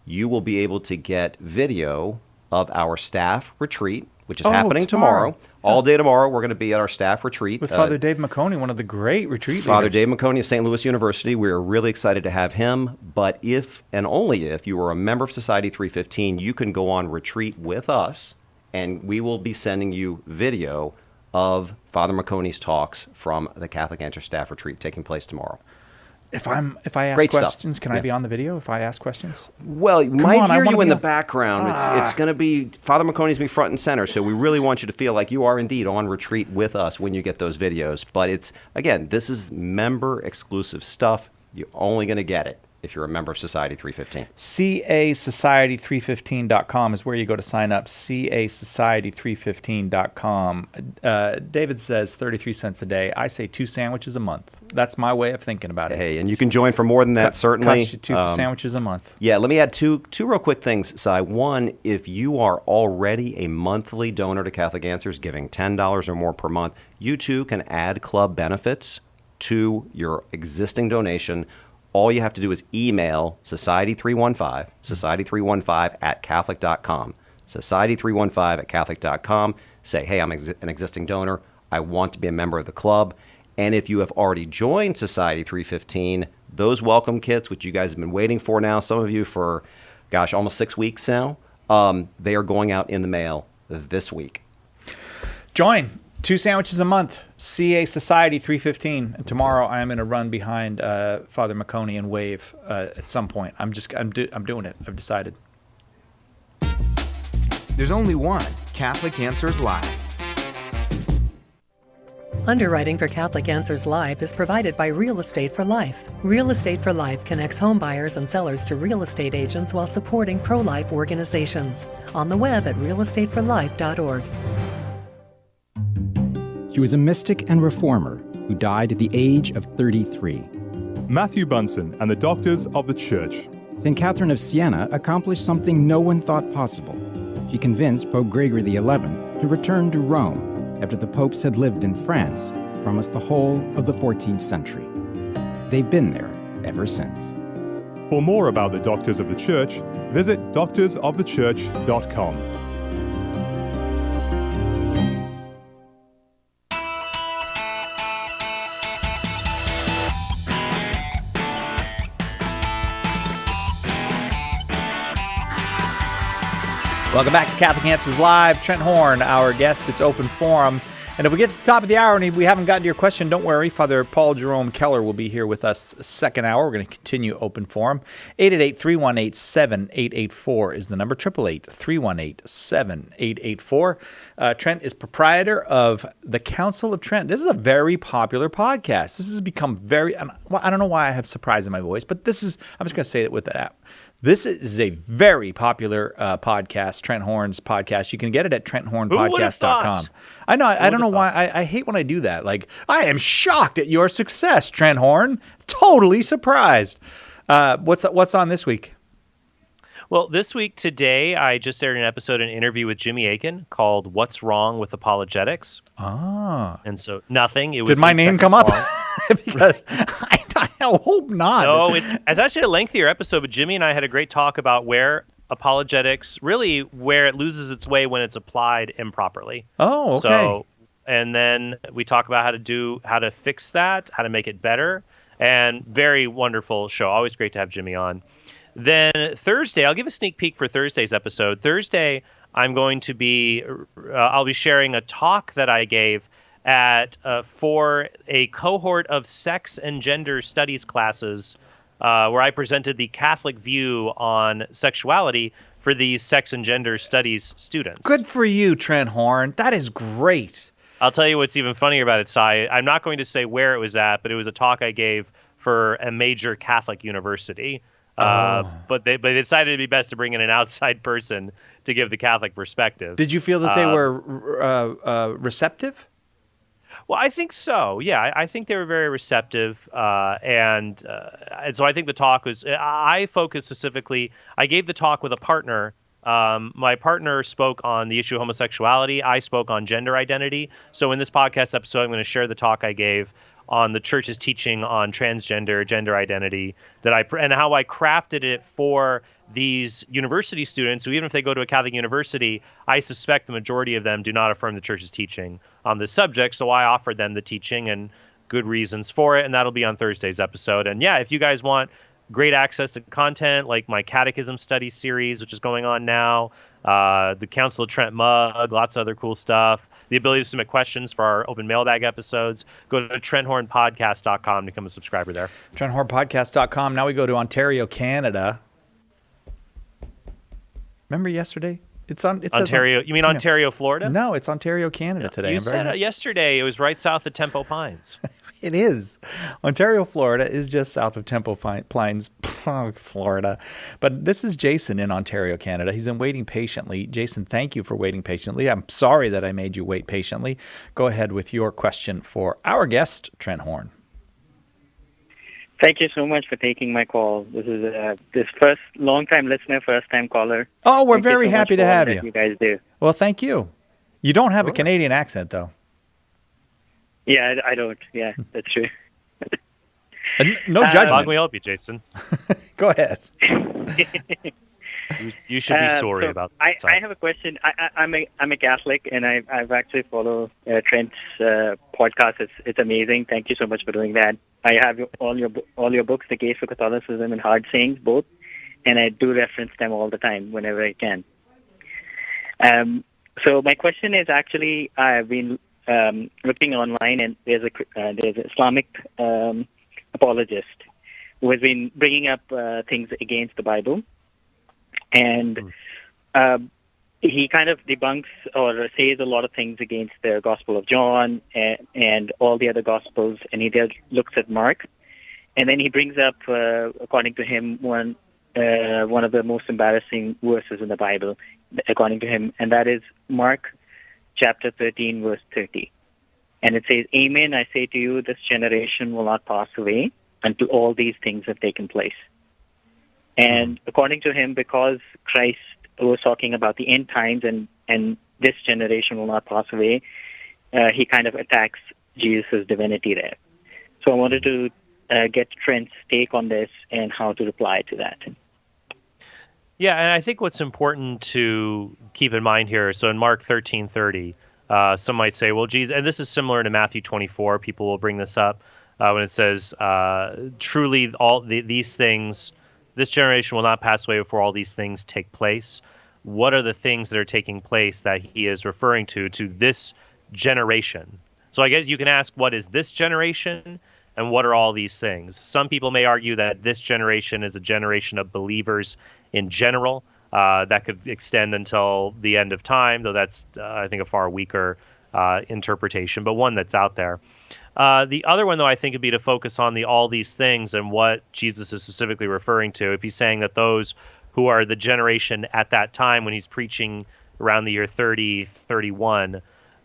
you will be able to get video of our staff retreat, which is happening tomorrow. All day tomorrow, we're going to be at our staff retreat. With Father Dave McConey, one of the great retreat Father leaders. Dave McConey of St. Louis University. We're really excited to have him. But if and only if you are a member of Society 315, you can go on retreat with us, and we will be sending you video of Father McConey's talks from the Catholic Answer staff retreat taking place tomorrow. If I ask Great questions, stuff. can I be on the video if I ask questions? Well, you Come might on, I hear wanna you in be the on- background. It's going to be, Father McConey's be front and center, so we really want you to feel like you are indeed on retreat with us when you get those videos. But it's, again, this is member-exclusive stuff. You're only going to get it if you're a member of Society 315. CASociety315.com is where you go to sign up. CASociety315.com. David says 33 cents a day. I say 2 sandwiches a month. That's my way of thinking about it. Hey, and you can join for more than that, certainly. Costs you 2 sandwiches a month. Yeah, let me add two real quick things, Si. One, if you are already a monthly donor to Catholic Answers, giving $10 or more per month, you too can add club benefits to your existing donation. All you have to do is email Society315, Society315 at Catholic.com. Society315 at Catholic.com. Say, hey, I'm an existing donor. I want to be a member of the club. And if you have already joined Society 315, those welcome kits, which you guys have been waiting for now, some of you for, almost 6 weeks now, they are going out in the mail this week. Join. 2 sandwiches a month. CA Society 315. And tomorrow I am going to run behind Father McConey and wave at some point. I'm doing it. I've decided. There's only one Catholic Answers Live. Underwriting for Catholic Answers Live is provided by Real Estate for Life. Real Estate for Life connects home buyers and sellers to real estate agents while supporting pro-life organizations. On the web at realestateforlife.org. He was a mystic and reformer who died at the age of 33. Matthew Bunson and the Doctors of the Church. St. Catherine of Siena accomplished something no one thought possible. She convinced Pope Gregory XI to return to Rome after the popes had lived in France for almost the whole of the 14th century. They've been there ever since. For more about the Doctors of the Church, visit doctorsofthechurch.com. Welcome back to Catholic Answers Live. Trent Horn, our guest. It's open forum. And if we get to the top of the hour and we haven't gotten to your question, don't worry. Father Paul Jerome Keller will be here with us second hour. We're going to continue open forum. 888-318-7884 is the number. 888-318-7884. Trent is proprietor of the Council of Trent. This is a very popular podcast. This has become I don't know why I have surprise in my voice, but I'm just going to say it with that. This is a very popular podcast, Trent Horn's podcast. You can get it at TrentHornPodcast.com. I know. I don't know why. I hate when I do that. Like, I am shocked at your success, Trent Horn. Totally surprised. What's on this week? Well, this week, today, I just aired an interview with Jimmy Akin called "What's Wrong with Apologetics." Ah. And so nothing. It was Did my name come up? Because I hope not. No, it's actually a lengthier episode, but Jimmy and I had a great talk about where apologetics, really where it loses its way when it's applied improperly. Oh, okay. So, and then we talk about how to fix that, how to make it better, and very wonderful show. Always great to have Jimmy on. Then Thursday, I'll give a sneak peek for Thursday's episode. Thursday, I'm going to be, I'll be sharing a talk that I gave for a cohort of sex and gender studies classes where I presented the Catholic view on sexuality for these sex and gender studies students. Good for you, Trent Horn. That is great. I'll tell you what's even funnier about it, Si. I'm not going to say where it was at, but it was a talk I gave for a major Catholic university. But they decided it'd be best to bring in an outside person to give the Catholic perspective. Did you feel that they were receptive? Well, I think so. Yeah, I think they were very receptive, and so I think the talk was. I focused specifically. I gave the talk with a partner. My partner spoke on the issue of homosexuality. I spoke on gender identity. So in this podcast episode, I'm going to share the talk I gave on the church's teaching on transgender, gender identity, and how I crafted it for these university students who, even if they go to a Catholic university, I suspect the majority of them do not affirm the church's teaching on this subject. So I offered them the teaching and good reasons for it. And that'll be on Thursday's episode. And yeah, if you guys want great access to content like my Catechism Study series, which is going on now, the Council of Trent mug, lots of other cool stuff, the ability to submit questions for our open mailbag episodes, go to TrentHornPodcast.com to become a subscriber there. TrentHornPodcast.com. Now we go to Ontario, Canada. Remember yesterday? It's Ontario. You mean Ontario, Florida? No, it's Ontario, Canada today. You said yesterday it was right south of Temple Pines. It is. Ontario, Florida is just south of Temple Pines, Florida. But this is Jason in Ontario, Canada. He's been waiting patiently. Jason, thank you for waiting patiently. I'm sorry that I made you wait patiently. Go ahead with your question for our guest, Trent Horn. Thank you so much for taking my call. This is this first long-time listener, first-time caller. Oh, we're Thank very you so happy much to for all have that you. You guys do. Well, thank you. You don't have a Canadian accent, though. Yeah, I don't. Yeah, that's true. No judgment. How can we help you, Jason? Go ahead. You should be sorry about that. I have a question. I'm a Catholic, and I've actually followed Trent's podcast. It's amazing. Thank you so much for doing that. I have all your books, The Case for Catholicism and Hard Sayings, both, and I do reference them all the time whenever I can. So my question is actually, I've been looking online, and there's an Islamic apologist who has been bringing up things against the Bible. And he kind of debunks or says a lot of things against the Gospel of John and all the other Gospels, and he just looks at Mark. And then he brings up, according to him, one of the most embarrassing verses in the Bible, according to him, and that is Mark chapter 13, verse 30. And it says, "Amen, I say to you, this generation will not pass away until all these things have taken place." And according to him, because Christ was talking about the end times and this generation will not pass away, he kind of attacks Jesus' divinity there. So I wanted to get Trent's take on this and how to reply to that. Yeah, and I think what's important to keep in mind here, so in Mark 13:30, some might say, well, Jesus, and this is similar to Matthew 24, people will bring this up, when it says, truly all these things, this generation will not pass away before all these things take place. What are the things that are taking place that he is referring to this generation? So I guess you can ask, what is this generation and what are all these things? Some people may argue that this generation is a generation of believers in general. That could extend until the end of time, though that's, I think, a far weaker interpretation, but one that's out there. The other one, though, I think would be to focus on all these things and what Jesus is specifically referring to. If he's saying that those who are the generation at that time when he's preaching around the year 30, 31,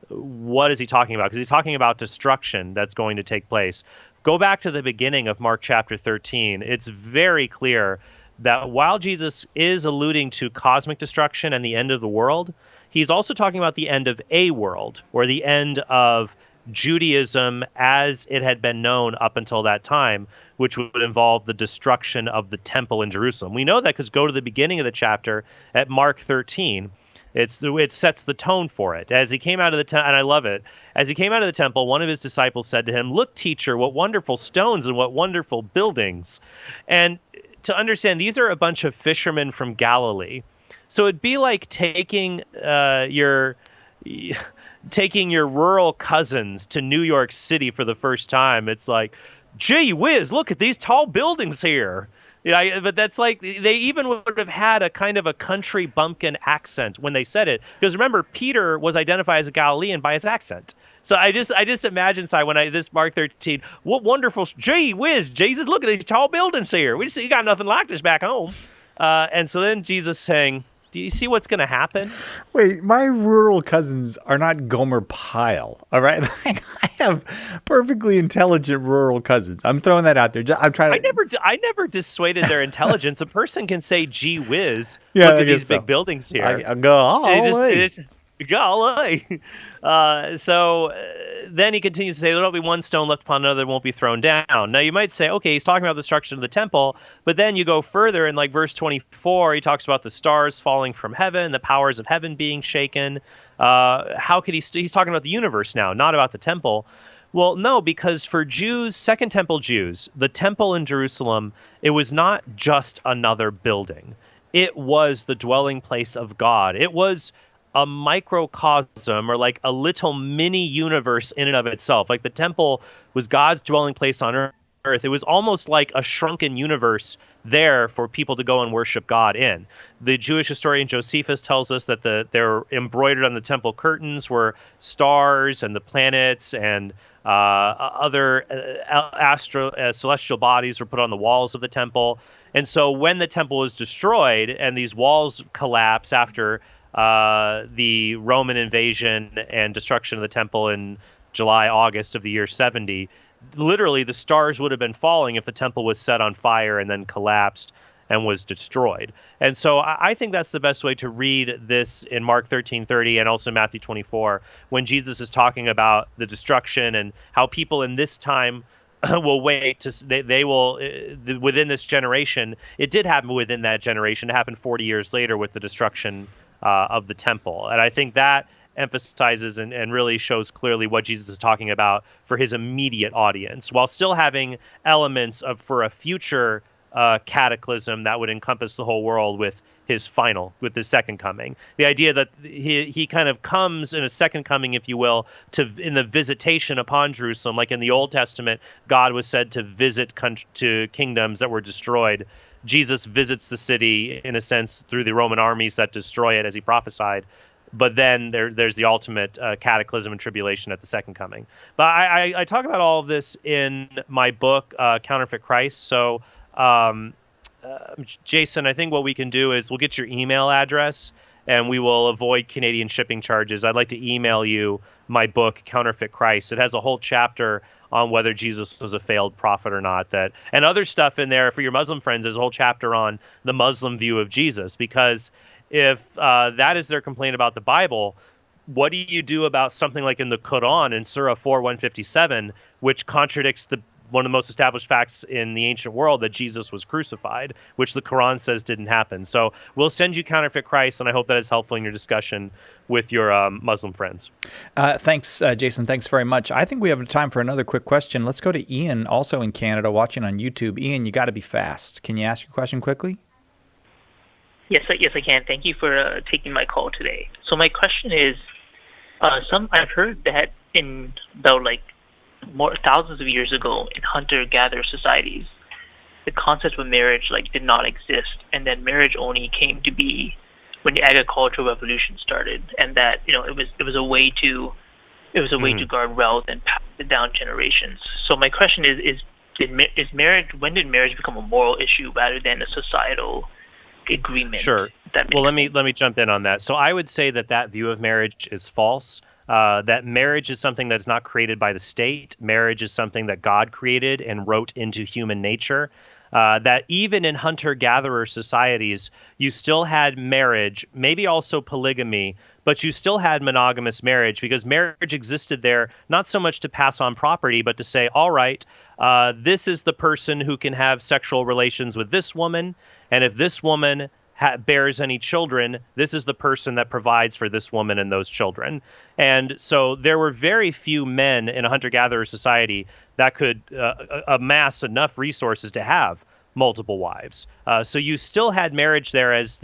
what is he talking about? Because he's talking about destruction that's going to take place. Go back to the beginning of Mark chapter 13. It's very clear that while Jesus is alluding to cosmic destruction and the end of the world, he's also talking about the end of a world, or the end of Judaism as it had been known up until that time, which would involve the destruction of the temple in Jerusalem. We know that because go to the beginning of the chapter at Mark 13. It sets the tone for it. As he came out of the temple, and I love it, as he came out of the temple, one of his disciples said to him, "Look, teacher, what wonderful stones and what wonderful buildings." And to understand, these are a bunch of fishermen from Galilee. So it'd be like taking your rural cousins to New York City for the first time. It's like, gee whiz, look at these tall buildings here. But that's like, they even would have had a kind of a country bumpkin accent when they said it. Because remember, Peter was identified as a Galilean by his accent. So I just imagine, this Mark 13, what wonderful, gee whiz, Jesus, look at these tall buildings here. You got nothing like this back home. And so then Jesus saying, do you see what's going to happen? Wait, my rural cousins are not Gomer Pyle, all right? I have perfectly intelligent rural cousins. I'm throwing that out there. I'm trying to... I never dissuaded their intelligence. A person can say, gee whiz, Yeah, look I at these guess so. big buildings here. I go, golly. Then he continues to say, there'll be one stone left upon another that won't be thrown down. Now you might say, okay, he's talking about the destruction of the temple, but then you go further in like verse 24, he talks about the stars falling from heaven, the powers of heaven being shaken. How could he's talking about the universe now, not about the temple. Well, no, because for Jews, Second Temple Jews, the temple in Jerusalem, it was not just another building. It was the dwelling place of God. It was a microcosm, or like a little mini universe in and of itself. Like the temple was God's dwelling place on earth. It was almost like a shrunken universe there for people to go and worship God in. The Jewish historian Josephus tells us that they're embroidered on the temple curtains were stars and the planets and other celestial bodies were put on the walls of the temple. And so when the temple was destroyed and these walls collapse after the Roman invasion and destruction of the temple in July, August of the year 70, literally the stars would have been falling if the temple was set on fire and then collapsed and was destroyed. And so I think that's the best way to read this in Mark 13:30 and also Matthew 24, when Jesus is talking about the destruction and how people in this time will wait to they will within this generation. It did happen within that generation. It happened 40 years later with the destruction of the temple. And I think that emphasizes and really shows clearly what Jesus is talking about for his immediate audience, while still having elements of for a future cataclysm that would encompass the whole world with his second coming. The idea that he kind of comes in a second coming, if you will, in the visitation upon Jerusalem, like in the Old Testament, God was said to visit to kingdoms that were destroyed. Jesus visits the city, in a sense, through the Roman armies that destroy it, as he prophesied. But then there's the ultimate cataclysm and tribulation at the second coming. But I talk about all of this in my book, Counterfeit Christ. So, Jason, I think what we can do is we'll get your email address and we will avoid Canadian shipping charges. I'd like to email you my book, Counterfeit Christ. It has a whole chapter on whether Jesus was a failed prophet or not, and other stuff in there for your Muslim friends. There's a whole chapter on the Muslim view of Jesus, because if that is their complaint about the Bible, what do you do about something like in the Quran in Surah 4:157, which contradicts one of the most established facts in the ancient world, that Jesus was crucified, which the Quran says didn't happen? So we'll send you Counterfeit Christ, and I hope that is helpful in your discussion with your Muslim friends. Thanks, Jason. Thanks very much. I think we have time for another quick question. Let's go to Ian, also in Canada, watching on YouTube. Ian, you got to be fast. Can you ask your question quickly? Yes, I can. Thank you for taking my call today. So my question is, I've heard that in about thousands of years ago in hunter-gatherer societies, the concept of marriage did not exist, and that marriage only came to be when the agricultural revolution started, and that it was a way to guard wealth and pass it down generations. So my question is marriage? When did marriage become a moral issue rather than a societal agreement? Sure. Well, let me jump in on that. So I would say that view of marriage is false. That marriage is something that is not created by the state. Marriage is something that God created and wrote into human nature. That even in hunter-gatherer societies, you still had marriage, maybe also polygamy, but you still had monogamous marriage, because marriage existed there not so much to pass on property, but to say, all right, this is the person who can have sexual relations with this woman, and if this woman bears any children, this is the person that provides for this woman and those children. And so there were very few men in a hunter-gatherer society that could amass enough resources to have multiple wives. So you still had marriage there as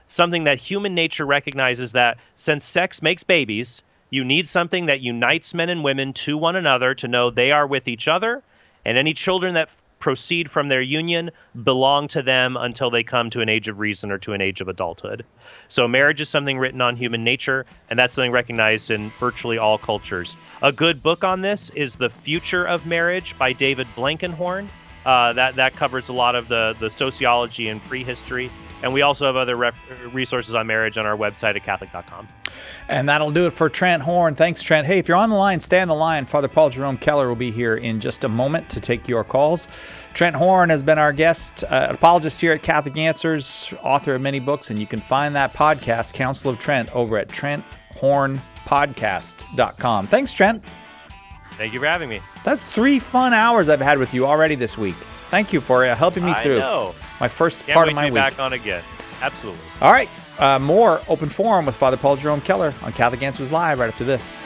something that human nature recognizes, that since sex makes babies, you need something that unites men and women to one another to know they are with each other, and any children that proceed from their union belong to them until they come to an age of reason or to an age of adulthood. So marriage is something written on human nature, and that's something recognized in virtually all cultures. A good book on this is The Future of Marriage by David Blankenhorn. That covers a lot of the sociology and prehistory. And we also have other resources on marriage on our website at Catholic.com. And that'll do it for Trent Horn. Thanks, Trent. Hey, if you're on the line, stay on the line. Father Paul Jerome Keller will be here in just a moment to take your calls. Trent Horn has been our guest, apologist here at Catholic Answers, author of many books, and you can find that podcast, Council of Trent, over at Trent hornpodcast.com. Thanks, Trent. Thank you for having me. That's 3 fun hours I've had with you already this week. Thank you for helping me through I know. my first Can't part wait of my to be week. back on again. Absolutely. All right. More Open Forum with Father Paul Jerome Keller on Catholic Answers Live right after this.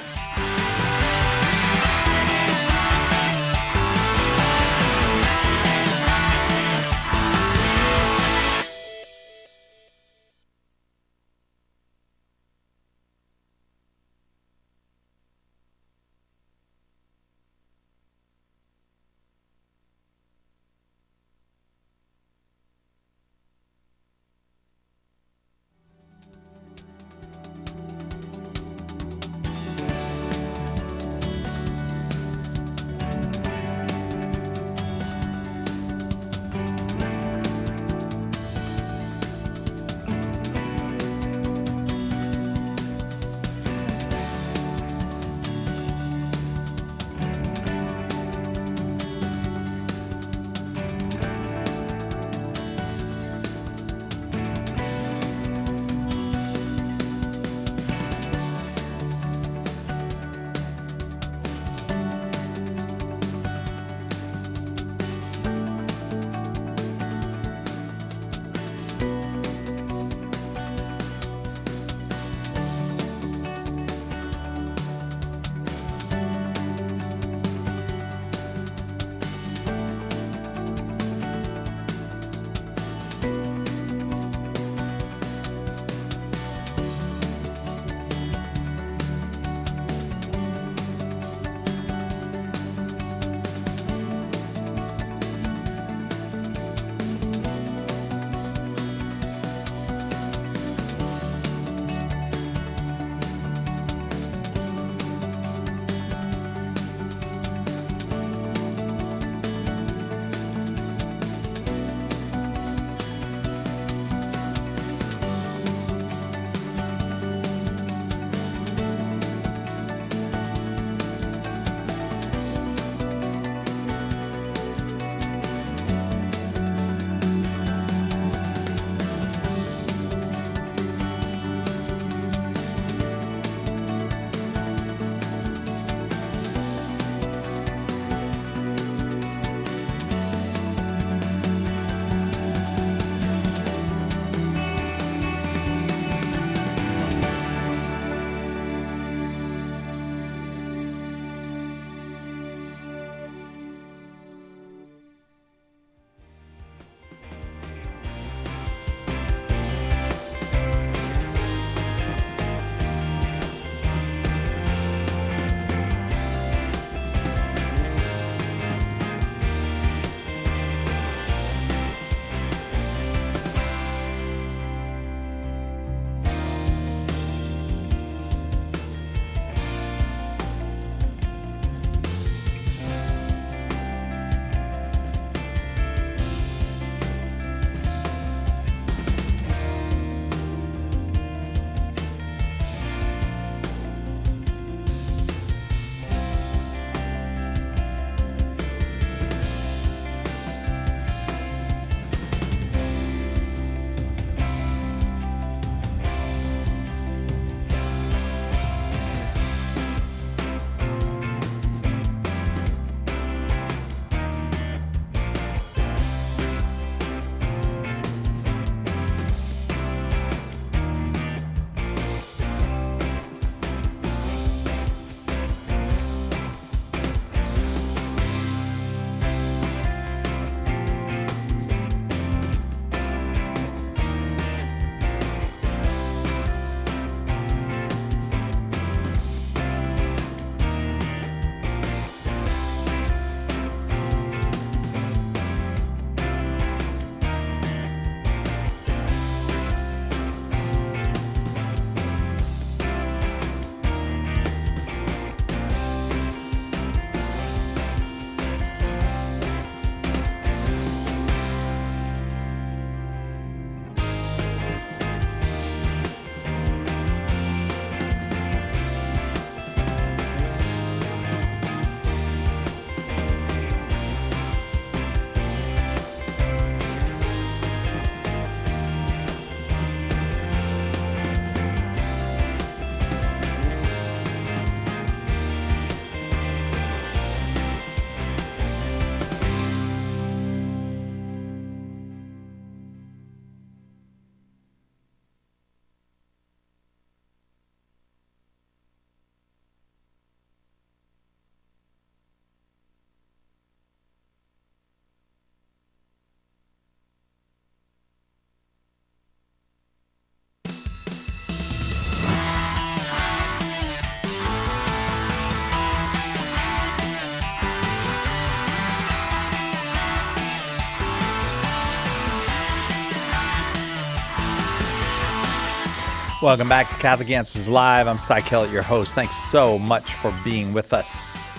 Welcome back to Catholic Answers Live. I'm Cy Kellett, your host. Thanks so much for being with us.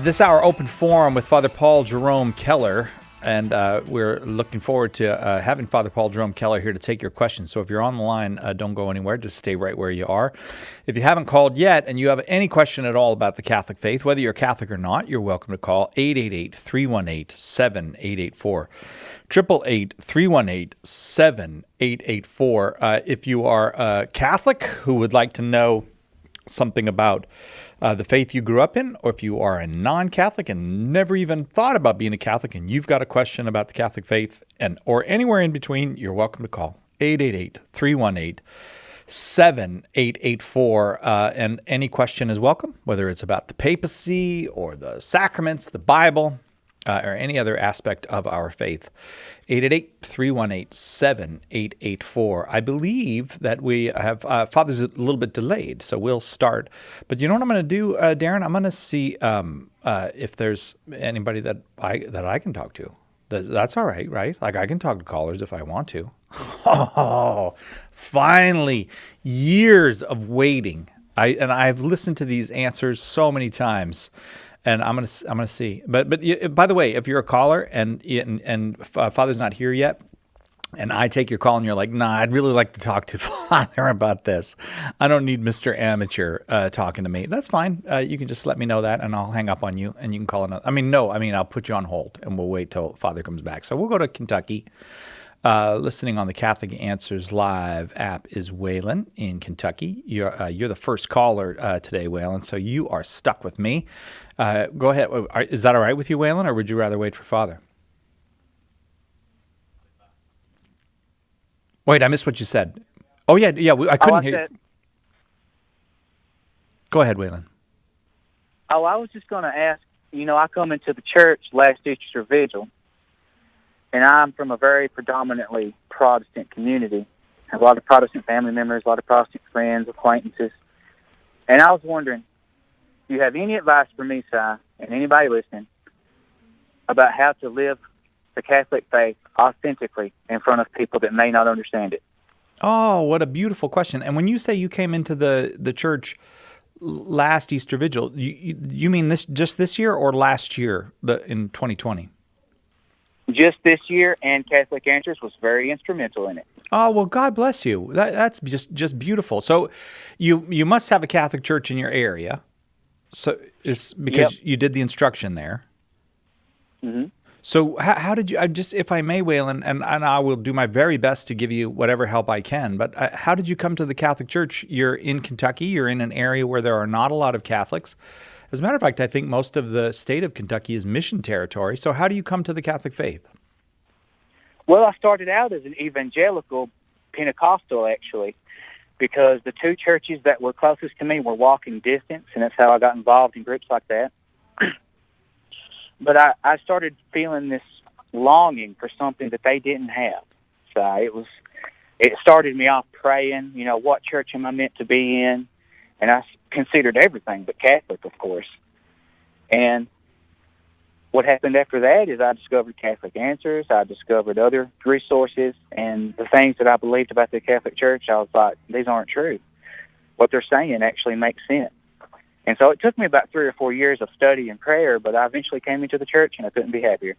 This hour, open forum with Father Paul Jerome Keller, and we're looking forward to having Father Paul Jerome Keller here to take your questions. So if you're on the line, don't go anywhere. Just stay right where you are. If you haven't called yet and you have any question at all about the Catholic faith, whether you're Catholic or not, you're welcome to call 888-318-7884. 888-318-7884. If you are Catholic who would like to know something about the faith you grew up in, or if you are a non-Catholic and never even thought about being a Catholic and you've got a question about the Catholic faith or anywhere in between, you're welcome to call 888-318-7884. And any question is welcome, whether it's about the papacy or the sacraments, the Bible, or any other aspect of our faith. 888-318-7884. I believe that we have Father's a little bit delayed, so we'll start. But you know what I'm going to do, Darren? I'm going to see if there's anybody that I can talk to. That's all right, right? Like I can talk to callers if I want to. Oh, finally, years of waiting. I've listened to these answers so many times. And I'm gonna see. But by the way, if you're a caller and Father's not here yet, and I take your call and you're like, nah, I'd really like to talk to Father about this. I don't need Mr. Amateur talking to me. That's fine. You can just let me know that, and I'll hang up on you, and you can call another. I'll put you on hold, and we'll wait till Father comes back. So we'll go to Kentucky. Listening on the Catholic Answers Live app is Waylon in Kentucky. You're the first caller today, Waylon, so you are stuck with me. Go ahead. Is that all right with you, Waylon, or would you rather wait for Father? Wait, I missed what you said. Oh, yeah, I couldn't hear you. Go ahead, Waylon. Oh, I was just going to ask, I come into the church last Easter Vigil, and I'm from a very predominantly Protestant community. I have a lot of Protestant family members, a lot of Protestant friends, acquaintances. And I was wondering, do you have any advice for me, Si, and anybody listening, about how to live the Catholic faith authentically in front of people that may not understand it? Oh, what a beautiful question. And when you say you came into the church last Easter Vigil, you mean just this year or last year in 2020? Just this year, and Catholic Answers was very instrumental in it. Oh, well, God bless you. That's just beautiful. So you must have a Catholic church in your area. So it's because you did the instruction there. Mm-hmm. So how did you, if I may, Waylon, and I will do my very best to give you whatever help I can, but how did you come to the Catholic Church? You're in Kentucky. You're in an area where there are not a lot of Catholics. As a matter of fact, I think most of the state of Kentucky is mission territory. So how do you come to the Catholic faith? Well, I started out as an evangelical Pentecostal, actually, because the two churches that were closest to me were walking distance, and that's how I got involved in groups like that. But I started feeling this longing for something that they didn't have. So it started me off praying, what church am I meant to be in? And I considered everything but Catholic, of course. And what happened after that is I discovered Catholic Answers. I discovered other resources, and the things that I believed about the Catholic Church, I was like, these aren't true. What they're saying actually makes sense. And so it took me about 3 or 4 years of study and prayer, but I eventually came into the church, and I couldn't be happier.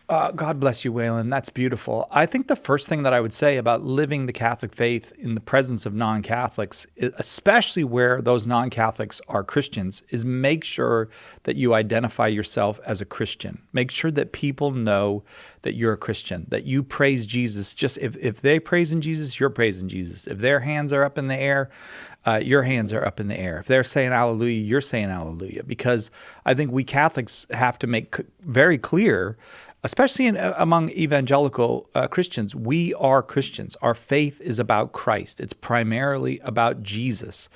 God bless you, Waylon. That's beautiful. I think the first thing that I would say about living the Catholic faith in the presence of non-Catholics, especially where those non-Catholics are Christians, is make sure that you identify yourself as a Christian. Make sure that people know that you're a Christian, that you praise Jesus. Just if they praise in Jesus, you're praising Jesus. If their hands are up in the air, your hands are up in the air. If they're saying hallelujah, you're saying hallelujah. Because I think we Catholics have to make very clear, especially among evangelical Christians, we are Christians. Our faith is about Christ. It's primarily about Jesus,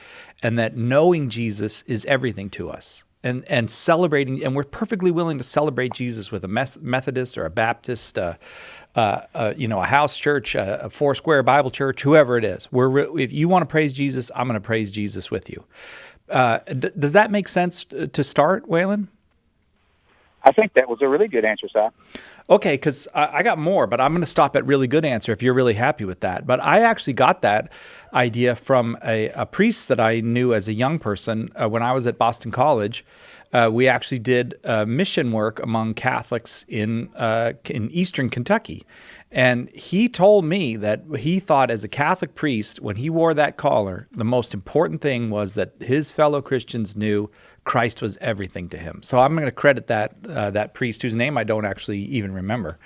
and that knowing Jesus is everything to us. And celebrating, and we're perfectly willing to celebrate Jesus with a Methodist or a Baptist, a house church, a Foursquare Bible church, whoever it is. If you want to praise Jesus, I'm going to praise Jesus with you. Does that make sense to start, Waylon? I think that was a really good answer, Si. Okay, because I got more, but I'm going to stop at really good answer if you're really happy with that. But I actually got that idea from a priest that I knew as a young person when I was at Boston College. We actually did mission work among Catholics in eastern Kentucky. And he told me that he thought as a Catholic priest, when he wore that collar, the most important thing was that his fellow Christians knew Christ was everything to him. So I'm going to credit that priest, whose name I don't actually even remember.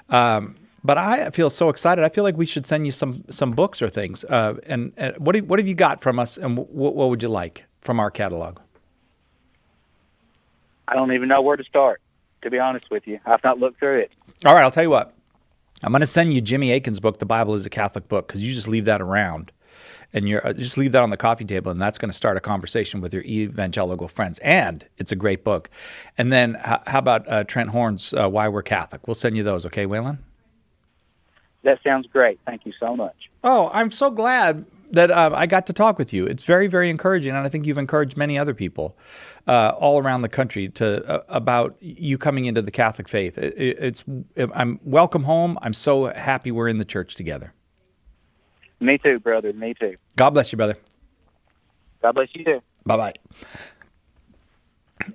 But I feel so excited. I feel like we should send you some books or things. And what have you got from us, and what would you like from our catalog? I don't even know where to start, to be honest with you. I've not looked through it. All right, I'll tell you what. I'm going to send you Jimmy Akin's book, The Bible is a Catholic Book, because you just leave that around. And you just leave that on the coffee table, and that's going to start a conversation with your evangelical friends. And it's a great book. And then how about Trent Horn's Why We're Catholic? We'll send you those, okay, Waylon? That sounds great. Thank you so much. Oh, I'm so glad that I got to talk with you. It's very, very encouraging, and I think you've encouraged many other people all around the country about you coming into the Catholic faith. I'm welcome home. I'm so happy we're in the church together. Me too, brother. Me too. God bless you, brother. God bless you too. Bye-bye.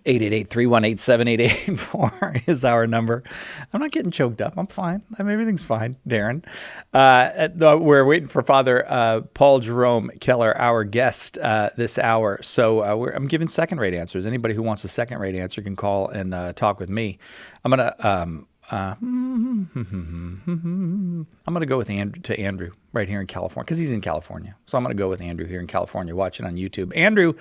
888-318-7884 is our number. I'm not getting choked up. I'm fine. Everything's fine, Darren. We're waiting for Father Paul Jerome Keller, our guest this hour. So I'm giving second-rate answers. Anybody who wants a second-rate answer can call and talk with me. I'm gonna go with Andrew right here in California, because he's in California. So I'm going to go with Andrew here in California, watching on YouTube. Andrew,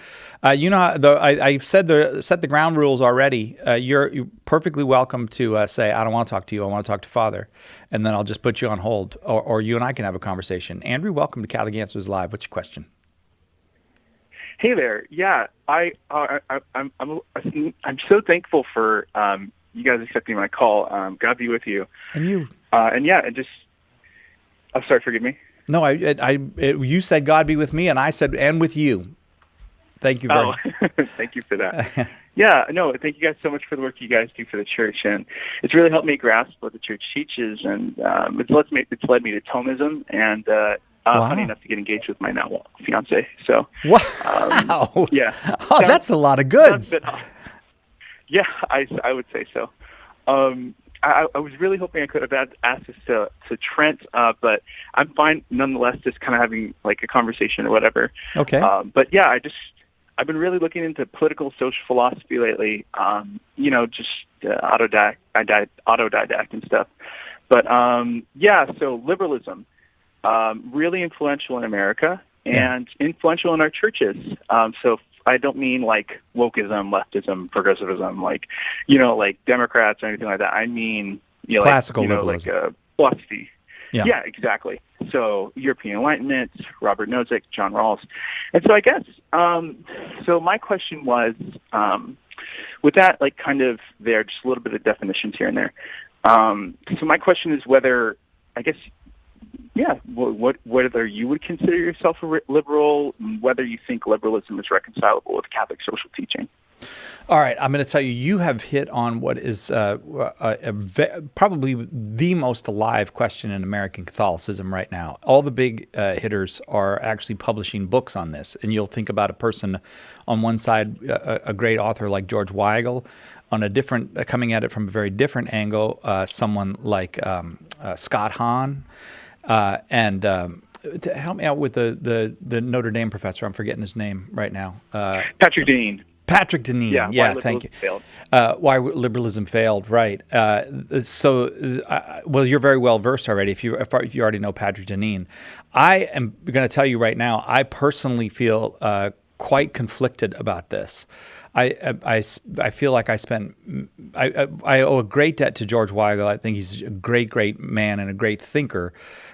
I've set the ground rules already. You're perfectly welcome to say, I don't want to talk to you. I want to talk to Father. And then I'll just put you on hold, or you and I can have a conversation. Andrew, welcome to Catholic Answers Live. What's your question? Hey there. Yeah, I'm so thankful for you guys accepting my call. God be with you. And you. I'm sorry, forgive me. No, you said God be with me, and I said, and with you. Thank you very much. Thank you for that. Yeah, no, thank you guys so much for the work you guys do for the church. And it's really helped me grasp what the church teaches. And it's led me to Thomism, and funny enough to get engaged with my now fiance. So, wow. Yeah. Oh, that's a lot of goods. Yeah, I would say so. I was really hoping I could have asked this to Trent, but I'm fine nonetheless, just kind of having like a conversation or whatever. Okay. But yeah, I've been really looking into political social philosophy lately. Just autodidact and stuff. But so liberalism, really influential in America and influential in our churches. So I don't mean like wokeism, leftism, progressivism, like Democrats or anything like that. I mean, classical liberalism. Like philosophy. Yeah. Yeah, exactly. So European Enlightenment, Robert Nozick, John Rawls. And so I guess, so my question was, with that, like kind of there, just a little bit of definitions here and there. So my question is whether, I guess, whether you would consider yourself a liberal, whether you think liberalism is reconcilable with Catholic social teaching. All right, I'm going to tell you, you have hit on what is probably the most alive question in American Catholicism right now. All the big hitters are actually publishing books on this, and you'll think about a person on one side, a great author like George Weigel, on a different, coming at it from a very different angle, someone like Scott Hahn. And to help me out with the Notre Dame professor, I'm forgetting his name right now. Patrick Deneen. Patrick Deneen. Yeah, thank you. Why liberalism failed, right? Well, you're very well versed already. If you already know Patrick Deneen, I am going to tell you right now. I personally feel quite conflicted about this. I feel like I owe a great debt to George Weigel. I think he's a great man and a great thinker.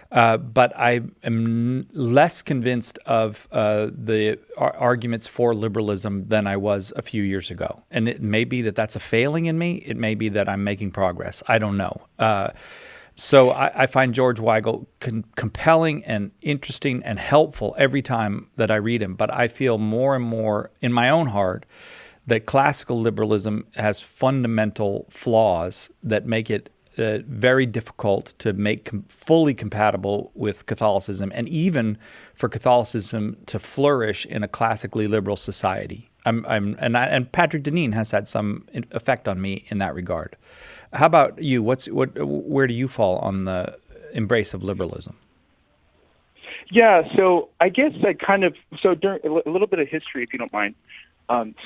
But I am less convinced of the arguments for liberalism than I was a few years ago. And it may be that that's a failing in me. It may be that I'm making progress. I don't know. So I find George Weigel compelling and interesting and helpful every time that I read him. But I feel more and more in my own heart that classical liberalism has fundamental flaws that make it very difficult to make fully compatible with Catholicism, and even for Catholicism to flourish in a classically liberal society. And Patrick Deneen has had some effect on me in that regard. How about you? Where do you fall on the embrace of liberalism? Yeah, so I guess during a little bit of history, if you don't mind.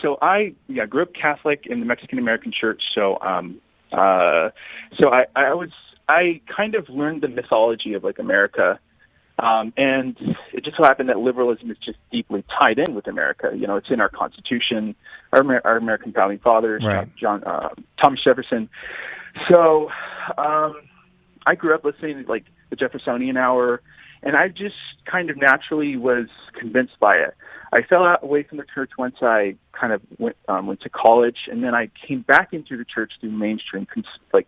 So I grew up Catholic in the Mexican American Church. So I kind of learned the mythology of like America, and it just so happened that liberalism is just deeply tied in with America. You know, it's in our Constitution, our American founding fathers, right. Thomas Jefferson. So I grew up listening to like the Jeffersonian Hour, and I just kind of naturally was convinced by it. I fell away from the church once I kind of went to college, and then I came back into the church through mainstream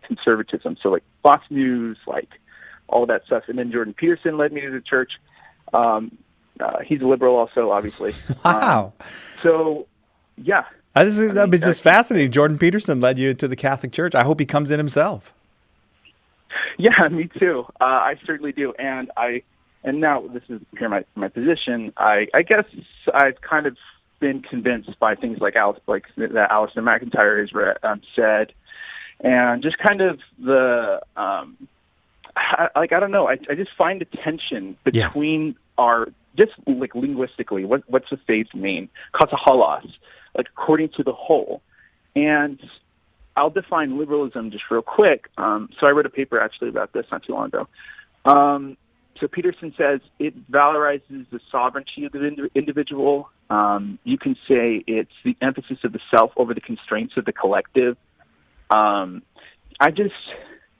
conservatism, so like Fox News, like all that stuff. And then Jordan Peterson led me to the church. He's a liberal also, obviously. Wow. So, yeah. That'd be just fascinating. Jordan Peterson led you to the Catholic Church. I hope he comes in himself. Yeah, me too. I certainly do. And now this is here my position. I guess I've kind of been convinced by things that Alistair McIntyre has said, and just kind of the I don't know. I just find the tension between our just like linguistically. What's the faith mean? Katahalas, like according to the whole. And I'll define liberalism just real quick. So I wrote a paper actually about this not too long ago. So Peterson says it valorizes the sovereignty of the individual. You can say it's the emphasis of the self over the constraints of the collective.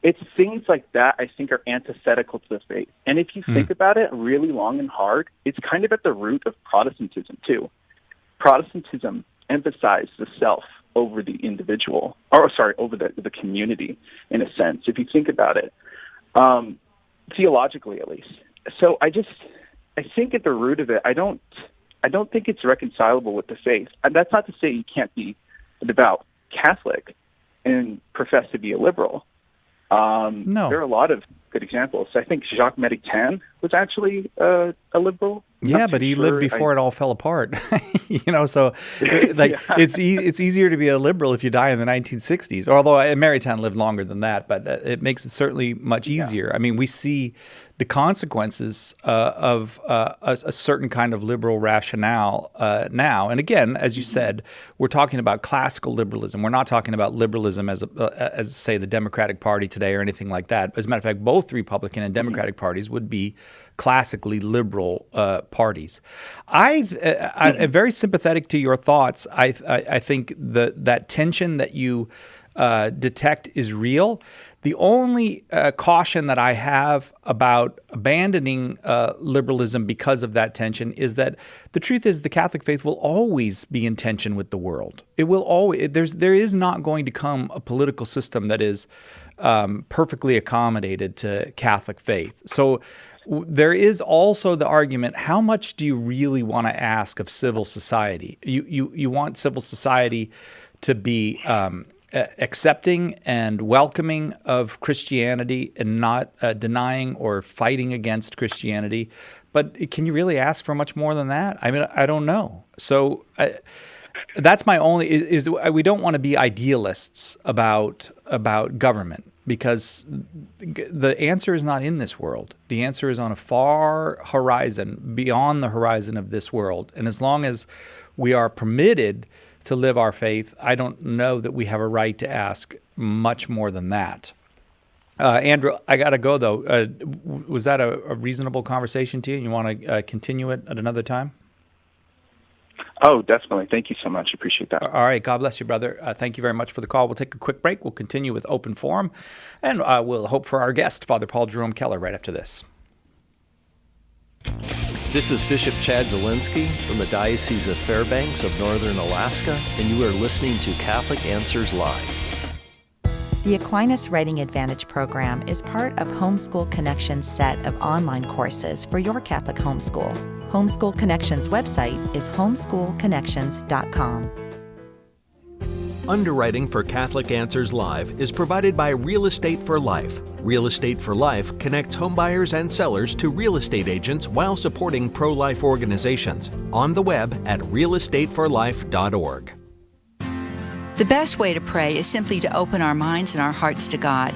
It's things like that I think are antithetical to the faith. And if you think about it really long and hard, it's kind of at the root of Protestantism too. Protestantism emphasized the self over the individual, over the community in a sense, if you think about it. Theologically, at least. So I think at the root of it, I don't think it's reconcilable with the faith. And that's not to say you can't be a devout Catholic and profess to be a liberal. No. There are a lot of good examples. I think Jacques Maritain was actually a liberal. Yeah, but he lived before it all fell apart. So it's easier to be a liberal if you die in the 1960s. Although Maritain lived longer than that, but it makes it certainly much easier. I mean, we see the consequences of a certain kind of liberal rationale now. And again, as you said, we're talking about classical liberalism. We're not talking about liberalism as say the Democratic Party today or anything like that. As a matter of fact, both Republican and Democratic parties would be classically liberal parties. I'm very sympathetic to your thoughts. I think that tension that you detect is real. The only caution that I have about abandoning liberalism because of that tension is that the truth is the Catholic faith will always be in tension with the world. It will always. There is not going to come a political system that is perfectly accommodated to Catholic faith. So there is also the argument, how much do you really want to ask of civil society? You want civil society to be accepting and welcoming of Christianity and not denying or fighting against Christianity. But can you really ask for much more than that? I mean, I don't know. So that's my only, is we don't want to be idealists about government, because the answer is not in this world. The answer is on a far horizon, beyond the horizon of this world. And as long as we are permitted to live our faith, I don't know that we have a right to ask much more than that. Andrew, I got to go, though. Was that a reasonable conversation to you? You want to continue it at another time? Oh, definitely. Thank you so much. Appreciate that. All right. God bless you, brother. Thank you very much for the call. We'll take a quick break. We'll continue with Open Forum, and we'll hope for our guest, Father Paul Jerome Keller, right after this. This is Bishop Chad Zielinski from the Diocese of Fairbanks of Northern Alaska, and you are listening to Catholic Answers Live. The Aquinas Writing Advantage program is part of Homeschool Connections' set of online courses for your Catholic homeschool. Homeschool Connections' website is homeschoolconnections.com. Underwriting for Catholic Answers Live is provided by Real Estate for Life. Real Estate for Life connects homebuyers and sellers to real estate agents while supporting pro-life organizations. On the web at realestateforlife.org. The best way to pray is simply to open our minds and our hearts to God,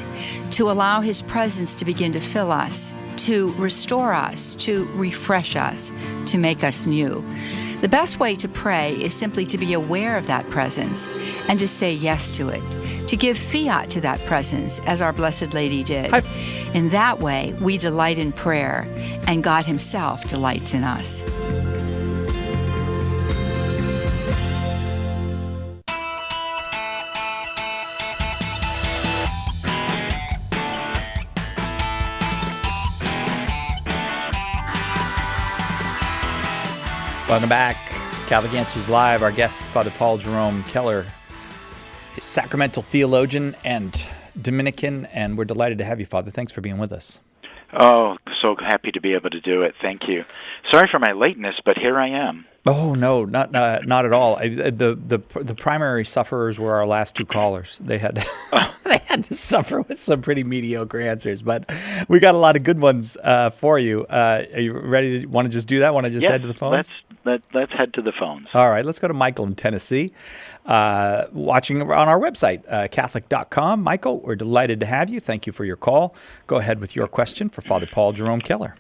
to allow His presence to begin to fill us, to restore us, to refresh us, to make us new. The best way to pray is simply to be aware of that presence and to say yes to it, to give fiat to that presence as our Blessed Lady did. In that way, we delight in prayer, and God Himself delights in us. Welcome back. Catholic Answers Live. Our guest is Father Paul Jerome Keller, a sacramental theologian and Dominican, and we're delighted to have you, Father. Thanks for being with us. Oh, so happy to be able to do it. Thank you. Sorry for my lateness, but here I am. Oh no, not at all. The primary sufferers were our last two callers. They had they had to suffer with some pretty mediocre answers, but we got a lot of good ones for you. Are you ready to want to just do that? Want to just head to the phones? Let's head to the phones. All right, let's go to Michael in Tennessee, watching on our website, Catholic.com. Michael, we're delighted to have you. Thank you for your call. Go ahead with your question for Father Paul Jerome Keller.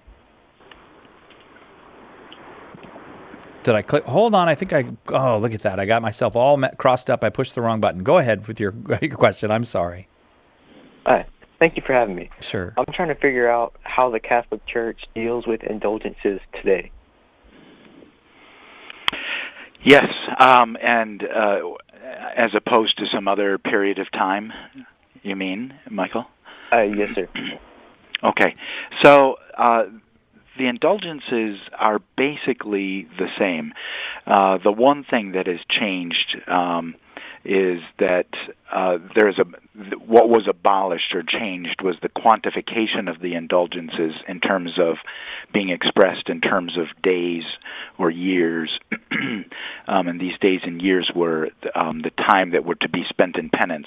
Did I click? Hold on. I think oh, look at that. I got myself all crossed up. I pushed the wrong button. Go ahead with your question. I'm sorry. Hi. Thank you for having me. Sure. I'm trying to figure out how the Catholic Church deals with indulgences today. Yes, and as opposed to some other period of time, you mean, Michael? Yes, sir. Okay. So the indulgences are basically the same. The one thing that has changed is that what was abolished or changed was the quantification of the indulgences in terms of being expressed in terms of days or years. And these days and years were the time that were to be spent in penance.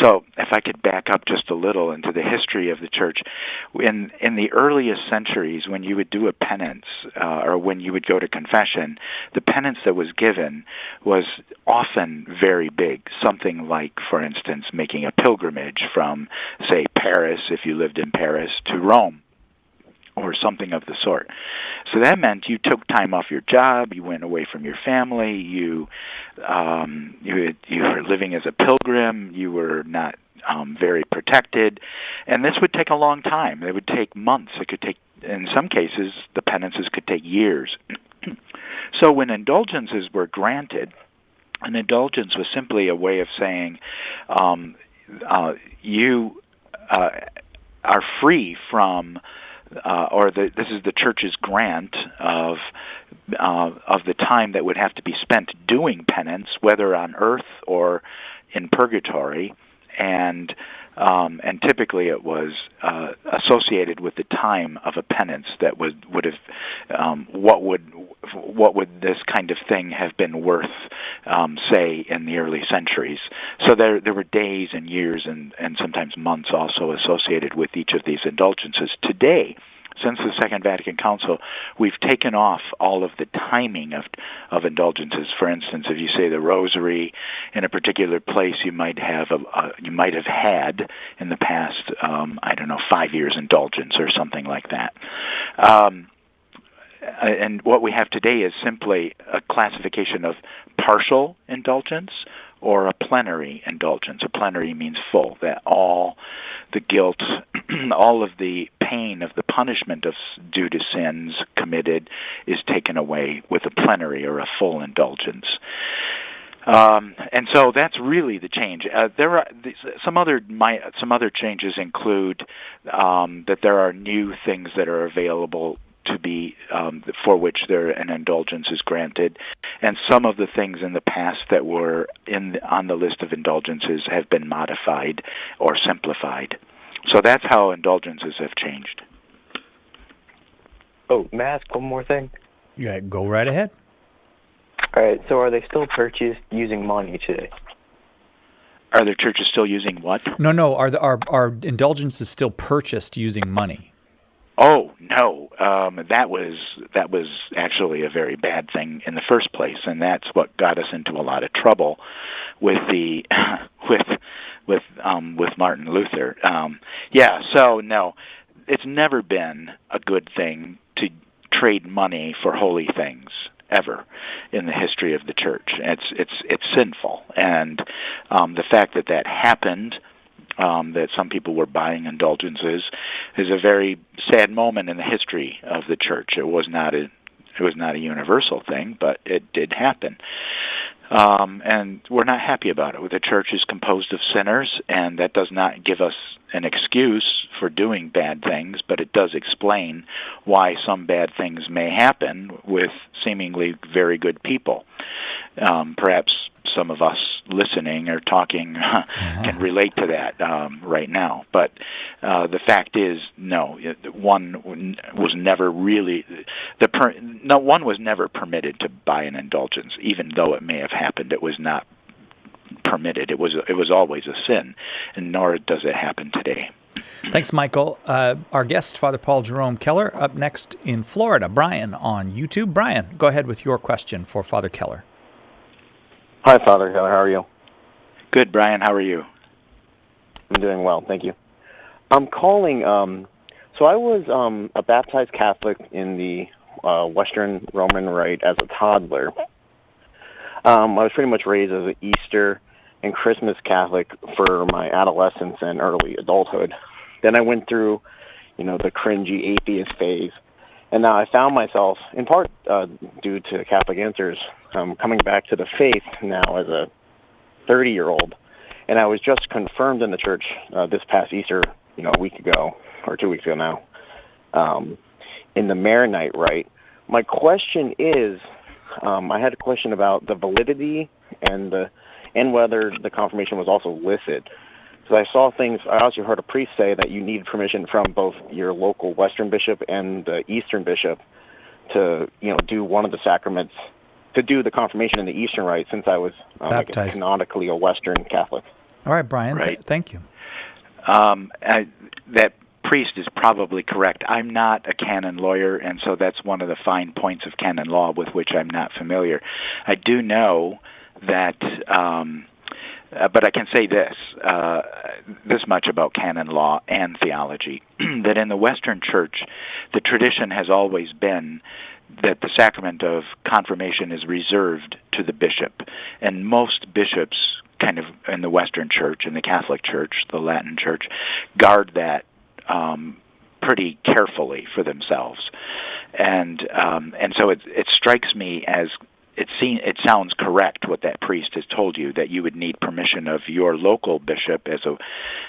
So if I could back up just a little into the history of the Church, in the earliest centuries when you would do a penance or when you would go to confession, the penance that was given was often very big, something like, for instance, making a pilgrimage from, say, Paris, if you lived in Paris, to Rome, or something of the sort. So that meant you took time off your job, you went away from your family, you were living as a pilgrim, you were not very protected, and this would take a long time. It would take months. It could take, in some cases, the penances could take years. So when indulgences were granted, an indulgence was simply a way of saying you are free from, this is the Church's grant of the time that would have to be spent doing penance, whether on earth or in purgatory, and typically it was associated with the time of a penance that would have what would this kind of thing have been worth, say, in the early centuries. So there were days and years and sometimes months also associated with each of these indulgences. Today, since the Second Vatican Council, we've taken off all of the timing of indulgences. For instance, if you say the Rosary in a particular place, you might have had in the past, 5 years indulgence or something like that. And what we have today is simply a classification of partial indulgence or a plenary indulgence. A plenary means full, that all the guilt, all of the pain of the punishment due to sins committed is taken away with a plenary or a full indulgence. And so that's really the change. There are some other changes include that there are new things that are available to be for which an indulgence is granted, and some of the things in the past that were on the list of indulgences have been modified or simplified. So that's how indulgences have changed. Oh, may I ask one more thing? Yeah, go right ahead. All right, so are they still purchased using money today? Are the churches still using what? No. Are indulgences still purchased using money? Oh no, that was actually a very bad thing in the first place, and that's what got us into a lot of trouble with the with Martin Luther. So no, it's never been a good thing to trade money for holy things ever in the history of the church. It's sinful, and the fact that happened. That some people were buying indulgences is a very sad moment in the history of the church. It was not a universal thing, but it did happen. And we're not happy about it. The church is composed of sinners, and that does not give us an excuse for doing bad things, but it does explain why some bad things may happen with seemingly very good people. Perhaps some of us listening or talking can relate to that right now. But the fact is, no, one was never really one was never permitted to buy an indulgence, even though it may have happened. It was not permitted. It was always a sin, and nor does it happen today. Thanks, Michael. Our guest, Father Paul Jerome Keller, up next in Florida. Brian on YouTube. Brian, go ahead with your question for Father Keller. Hi, Father Keller. How are you? Good, Brian. How are you? I'm doing well, thank you. I'm calling. So I was a baptized Catholic in the Western Roman Rite as a toddler. I was pretty much raised as an Easter and Christmas Catholic for my adolescence and early adulthood. Then I went through, the cringy atheist phase. And now I found myself, in part due to Catholic Answers, coming back to the faith now as a 30-year-old. And I was just confirmed in the church this past Easter, a week ago, or 2 weeks ago now, in the Maronite Rite. My question is, I had a question about the validity and whether the confirmation was also licit. Because I saw things, I also heard a priest say that you need permission from both your local Western bishop and the Eastern bishop to, do one of the sacraments, to do the confirmation in the Eastern Rite, since I was canonically a Western Catholic. All right, Brian, right. Thank you. That priest is probably correct. I'm not a canon lawyer, and so that's one of the fine points of canon law with which I'm not familiar. I do know that... but I can say this much about canon law and theology, that in the Western Church, the tradition has always been that the sacrament of confirmation is reserved to the bishop. And most bishops, kind of in the Western Church, in the Catholic Church, the Latin Church, guard that pretty carefully for themselves. And so it strikes me as... It sounds correct what that priest has told you, that you would need permission of your local bishop as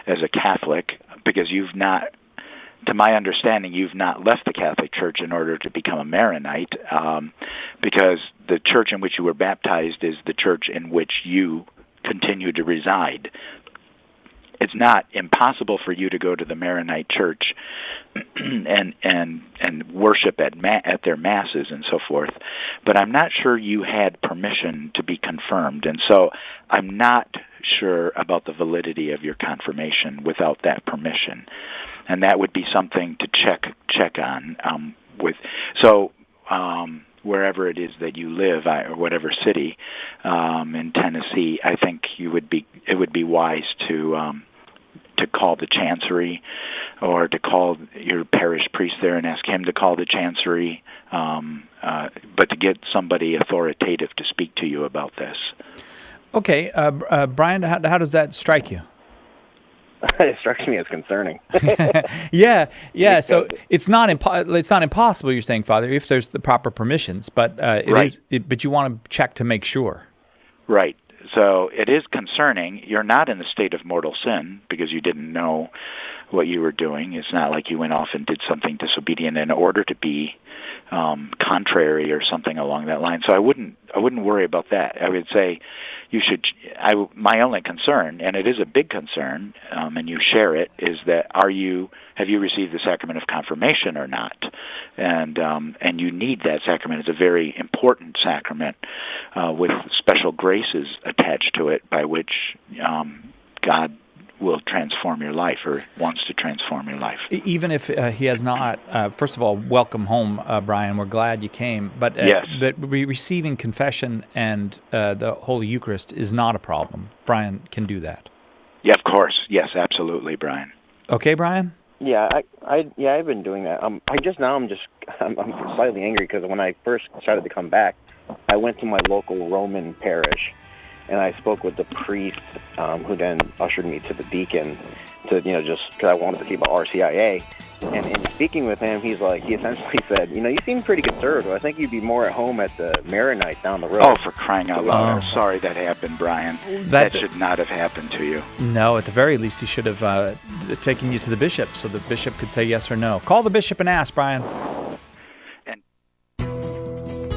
a Catholic, because you've not, to my understanding, you've not left the Catholic Church in order to become a Maronite, because the church in which you were baptized is the church in which you continue to reside. It's not impossible for you to go to the Maronite Church and worship at their masses and so forth, but I'm not sure you had permission to be confirmed, and so I'm not sure about the validity of your confirmation without that permission, and that would be something to check on wherever it is that you live, or whatever city in Tennessee. I think it would be wise to call the chancery, or to call your parish priest there and ask him to call the chancery, but to get somebody authoritative to speak to you about this. Okay, Brian, how does that strike you? It strikes me as concerning. Yeah. So it's not impossible. You're saying, Father, if there's the proper permissions, but right. But you want to check to make sure. Right. So it is concerning. You're not in the state of mortal sin because you didn't know what you were doing. It's not like you went off and did something disobedient in order to be contrary or something along that line. So I wouldn't worry about that. I would say my only concern, and it is a big concern, and you share it, is that have you received the sacrament of confirmation or not? And you need that sacrament. It's a very important sacrament with special graces attached to it, by which God will transform your life, or wants to transform your life. Even if he has not, first of all, welcome home, Brian. We're glad you came. But yes. But receiving confession and the Holy Eucharist is not a problem. Brian can do that. Yeah, of course. Yes, absolutely, Brian. Okay, Brian? Yeah, I've been doing that. I'm slightly angry because when I first started to come back, I went to my local Roman parish, and I spoke with the priest, who then ushered me to the deacon, just because I wanted to see about RCIA. And in speaking with him, he essentially said, you seem pretty conservative. I think you'd be more at home at the Maronites down the road. Oh, for crying out loud. I'm sorry that happened, Brian. That should not have happened to you. No, at the very least, he should have taken you to the bishop so the bishop could say yes or no. Call the bishop and ask, Brian.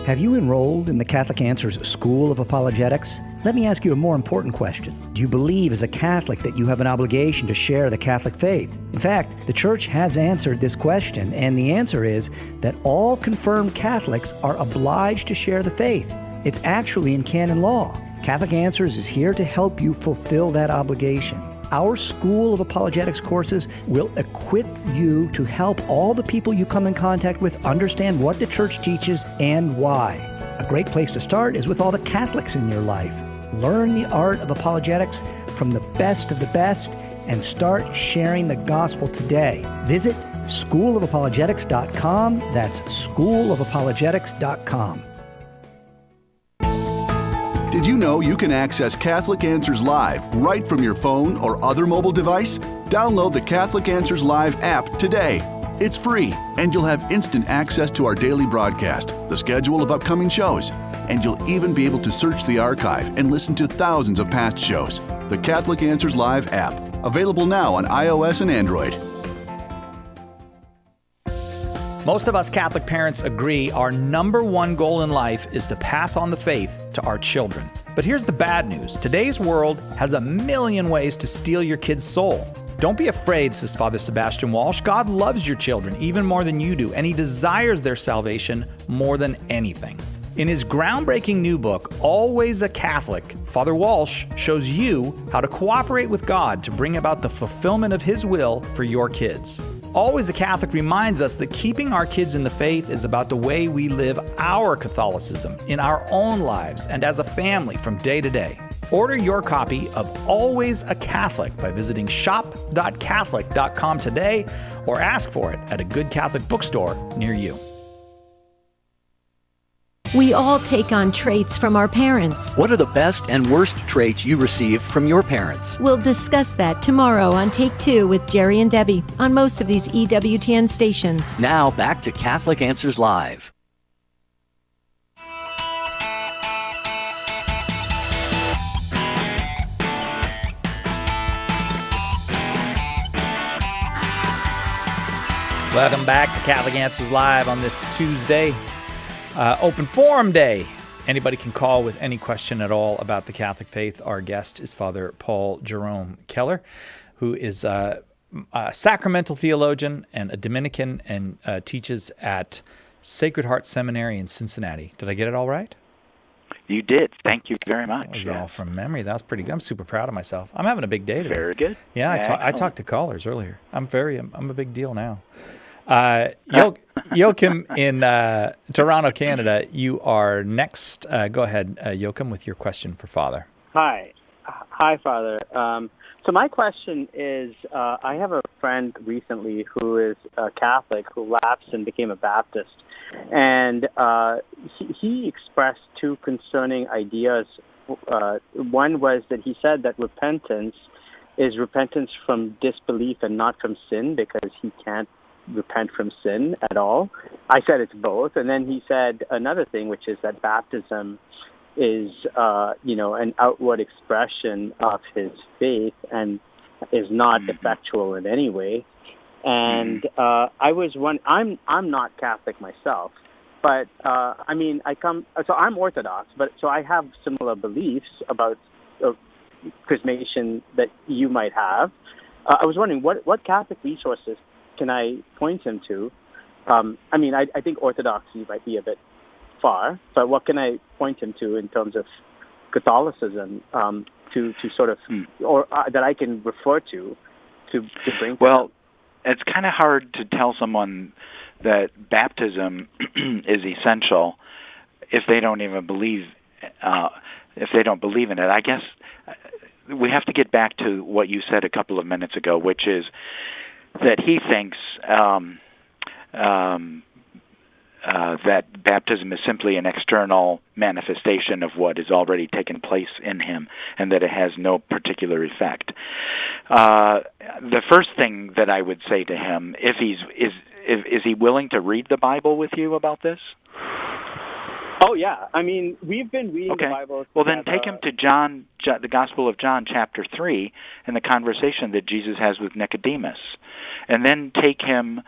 Have you enrolled in the Catholic Answers School of Apologetics? Let me ask you a more important question. Do you believe as a Catholic that you have an obligation to share the Catholic faith? In fact, the Church has answered this question, and the answer is that all confirmed Catholics are obliged to share the faith. It's actually in canon law. Catholic Answers is here to help you fulfill that obligation. Our School of Apologetics courses will equip you to help all the people you come in contact with understand what the Church teaches and why. A great place to start is with all the Catholics in your life. Learn the art of apologetics from the best of the best and start sharing the gospel today. Visit schoolofapologetics.com. That's schoolofapologetics.com. Did you know you can access Catholic Answers Live right from your phone or other mobile device? Download the Catholic Answers Live app today. It's free, and you'll have instant access to our daily broadcast, the schedule of upcoming shows, and you'll even be able to search the archive and listen to thousands of past shows. The Catholic Answers Live app, available now on iOS and Android. Most of us Catholic parents agree our number one goal in life is to pass on the faith to our children. But here's the bad news. Today's world has a million ways to steal your kid's soul. Don't be afraid, says Father Sebastian Walsh. God loves your children even more than you do, and He desires their salvation more than anything. In his groundbreaking new book, Always a Catholic, Father Walsh shows you how to cooperate with God to bring about the fulfillment of His will for your kids. Always a Catholic reminds us that keeping our kids in the faith is about the way we live our Catholicism in our own lives and as a family from day to day. Order your copy of Always a Catholic by visiting shop.catholic.com today or ask for it at a good Catholic bookstore near you. We all take on traits from our parents. What are the best and worst traits you received from your parents? We'll discuss that tomorrow on Take Two with Jerry and Debbie on most of these EWTN stations. Now back to Catholic Answers Live. Welcome back to Catholic Answers Live on this Tuesday. Open Forum Day. Anybody can call with any question at all about the Catholic faith. Our guest is Father Paul Jerome Keller, who is a sacramental theologian and a Dominican and teaches at Sacred Heart Seminary in Cincinnati. Did I get it all right? You did. Thank you very much. That was all from memory. That was pretty good. I'm super proud of myself. I'm having a big day today. Very good. Yeah, I talked to callers earlier. I'm a big deal now. Joachim in Toronto, Canada, you are next. Go ahead, Joachim, with your question for Father. Hi, Father. So my question is, I have a friend recently who is a Catholic who lapsed and became a Baptist. And he expressed two concerning ideas. One was that he said that repentance is repentance from disbelief and not from sin, because he can't repent from sin at all. I said it's both. And then he said another thing, which is that baptism is, an outward expression of his faith and is not effectual in any way. And I'm not Catholic myself, But I mean, so I'm Orthodox, but so I have similar beliefs about chrismation that you might have. I was wondering what Catholic resources can I point him to? I mean, I think Orthodoxy might be a bit far, but what can I point him to in terms of Catholicism to sort of, or that I can refer to bring? Well, it's kind of hard to tell someone that baptism is essential if they don't even believe, if they don't believe in it. I guess we have to get back to what you said a couple of minutes ago, which is that he thinks that baptism is simply an external manifestation of what has already taken place in him, and that it has no particular effect. The first thing that I would say to him, if is he willing to read the Bible with you about this? Oh yeah, I mean, we've been reading the Bible. Well, then take him to John, the Gospel of John, chapter 3, and the conversation that Jesus has with Nicodemus, and then take him.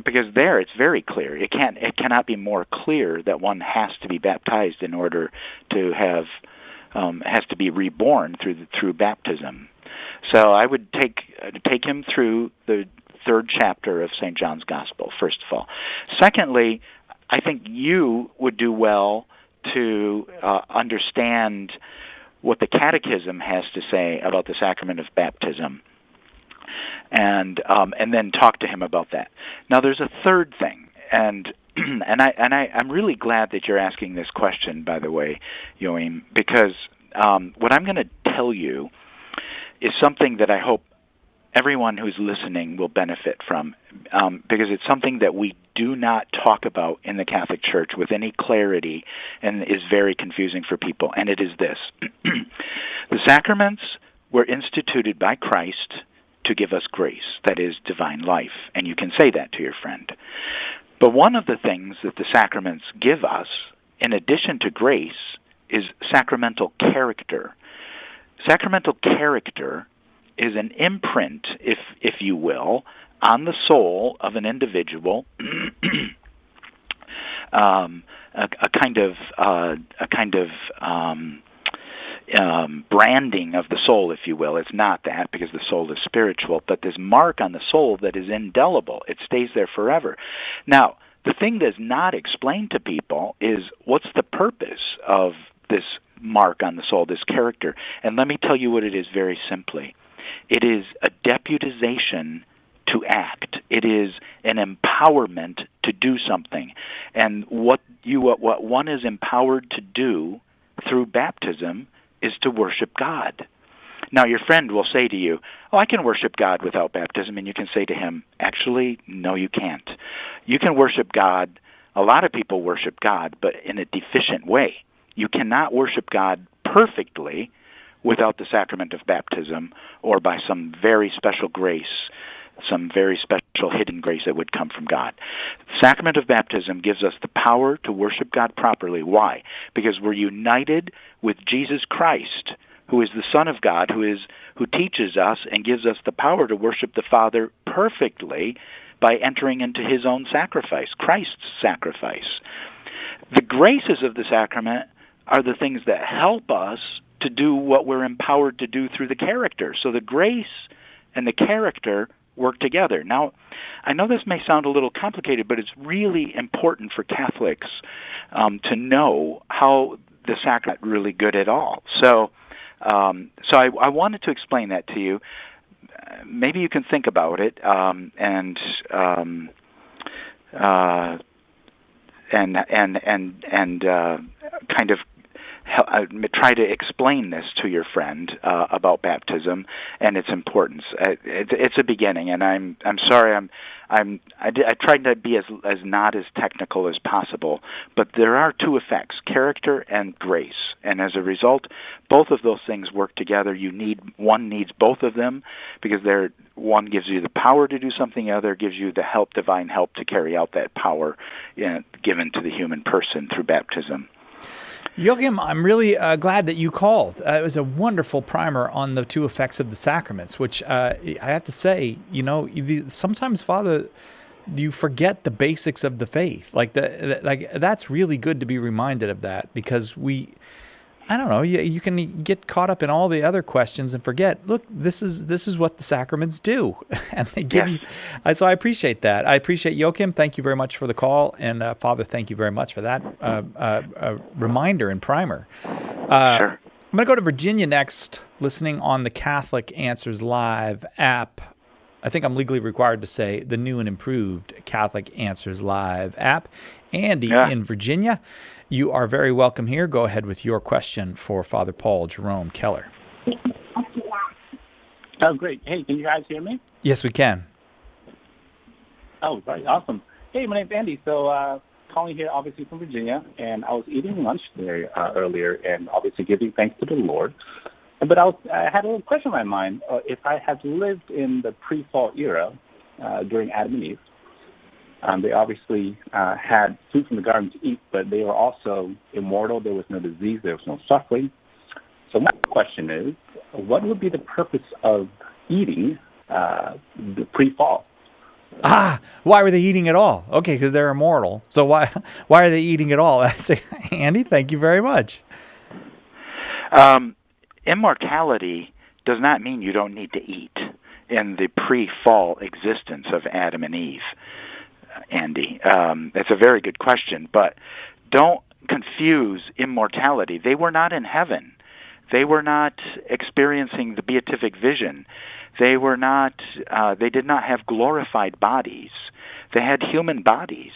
Because there it's very clear. It cannot be more clear that one has to be baptized in order to have has to be reborn through baptism. So I would take him through the 3rd chapter of St. John's Gospel, first of all. Secondly, I think you would do well to understand what the Catechism has to say about the sacrament of baptism, and then talk to him about that. Now, there's a third thing, and I'm really glad that you're asking this question, by the way, Yoim, because what I'm going to tell you is something that I hope everyone who's listening will benefit from, because it's something that we do not talk about in the Catholic Church with any clarity and is very confusing for people, and it is this. The sacraments were instituted by Christ to give us grace, that is, divine life, and you can say that to your friend. But one of the things that the sacraments give us, in addition to grace, is sacramental character. Sacramental character is an imprint, if you will, on the soul of an individual, a kind of branding of the soul, if you will. It's not that, because the soul is spiritual, but this mark on the soul that is indelible. It stays there forever. Now, the thing that's not explained to people is what's the purpose of this mark on the soul, this character. And let me tell you what it is very simply. It is a deputization to act. It is an empowerment to do something. And what one is empowered to do through baptism is to worship God. Now, your friend will say to you, "Oh, I can worship God without baptism," and you can say to him, "Actually, no, you can't. You can worship God. A lot of people worship God, but in a deficient way. You cannot worship God perfectly without the sacrament of baptism or by some very special grace, some very special hidden grace that would come from God. The sacrament of baptism gives us the power to worship God properly. Why? Because we're united with Jesus Christ, who is the Son of God, who teaches us and gives us the power to worship the Father perfectly by entering into his own sacrifice, Christ's sacrifice. The graces of the sacrament are the things that help us to do what we're empowered to do through the character. So the grace and the character work together. Now, I know this may sound a little complicated, but it's really important for Catholics to know how the sacrament is really good at all. So I wanted to explain that to you. Maybe you can think about it and kind of try to explain this to your friend about baptism and its importance. It's a beginning, and I'm sorry. I tried to be as not as technical as possible, but there are two effects: character and grace. And as a result, both of those things work together. One needs both of them, because one gives you the power to do something, the other gives you the divine help to carry out that power given to the human person through baptism. Joachim, I'm really glad that you called. It was a wonderful primer on the two effects of the sacraments, which I have to say, sometimes, Father, you forget the basics of the faith. Like that's really good to be reminded of that, because I don't know, you can get caught up in all the other questions and forget, look, this is what the sacraments do. And they give you. So I appreciate that. I appreciate Joachim. Thank you very much for the call. And Father, thank you very much for that reminder and primer. Sure. I'm going to go to Virginia next, listening on the Catholic Answers Live app. I think I'm legally required to say the new and improved Catholic Answers Live app. Andy in Virginia, you are very welcome here. Go ahead with your question for Father Paul Jerome Keller. Oh, great. Hey, can you guys hear me? Yes, we can. Oh, right. Awesome. Hey, my name's Andy. So calling here, obviously, from Virginia, and I was eating lunch there earlier and obviously giving thanks to the Lord. But I had a little question in my mind. If I had lived in the pre-fall era during Adam and Eve, they obviously had food from the garden to eat, but they were also immortal. There was no disease. There was no suffering. So my question is, what would be the purpose of eating the pre-fall? Why were they eating at all? Okay, because they're immortal. So why are they eating at all? Andy, thank you very much. Immortality does not mean you don't need to eat in the pre-fall existence of Adam and Eve, Andy. That's a very good question, but don't confuse immortality. They were not in heaven. They were not experiencing the beatific vision. They were not. They did not have glorified bodies. They had human bodies,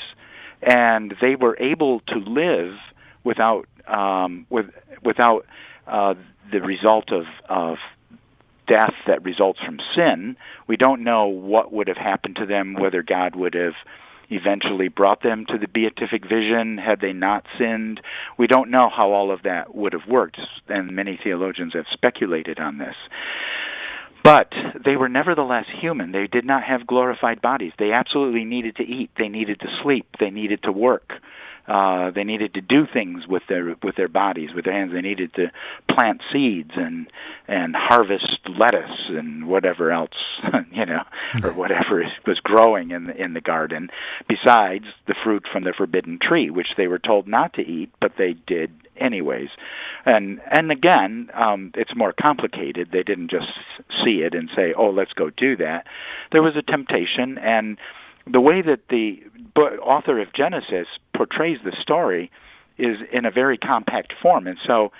and they were able to live without the result of death that results from sin. We don't know what would have happened to them, whether God would have eventually brought them to the beatific vision had they not sinned. We don't know how all of that would have worked, and many theologians have speculated on this. But they were nevertheless human. They did not have glorified bodies. They absolutely needed to eat. They needed to sleep. They needed to work. They needed to do things with their bodies, with their hands. They needed to plant seeds and harvest lettuce and whatever else, or whatever was growing in the garden, besides the fruit from the forbidden tree, which they were told not to eat, but they did anyways. And again, it's more complicated. They didn't just see it and say, "Oh, let's go do that." There was a temptation, and the way that the author of Genesis portrays the story is in a very compact form, and so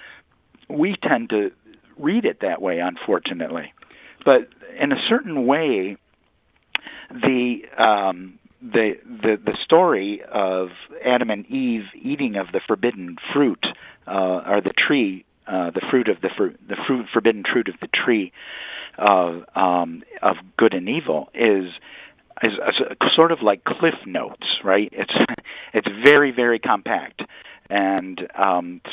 we tend to read it that way, unfortunately. But in a certain way, the story of Adam and Eve eating of the forbidden fruit, or the tree, the forbidden fruit of the tree of good and evil, is sort of like Cliff Notes, right? It's very, very compact, and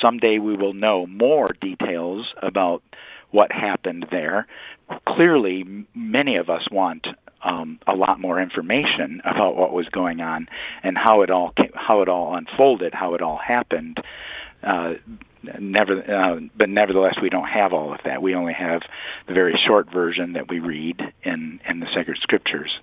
someday we will know more details about what happened there. Clearly, many of us want a lot more information about what was going on and how it all unfolded, how it all happened. But nevertheless, we don't have all of that. We only have the very short version that we read in the Sacred Scriptures.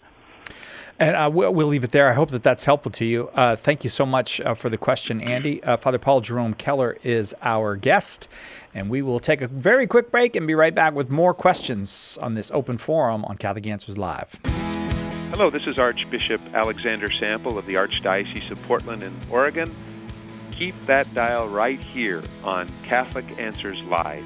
And we'll leave it there. I hope that that's helpful to you. Thank you so much for the question, Andy. Father Paul Jerome Keller is our guest, and we will take a very quick break and be right back with more questions on this open forum on Catholic Answers Live. Hello, this is Archbishop Alexander Sample of the Archdiocese of Portland in Oregon. Keep that dial right here on Catholic Answers Live.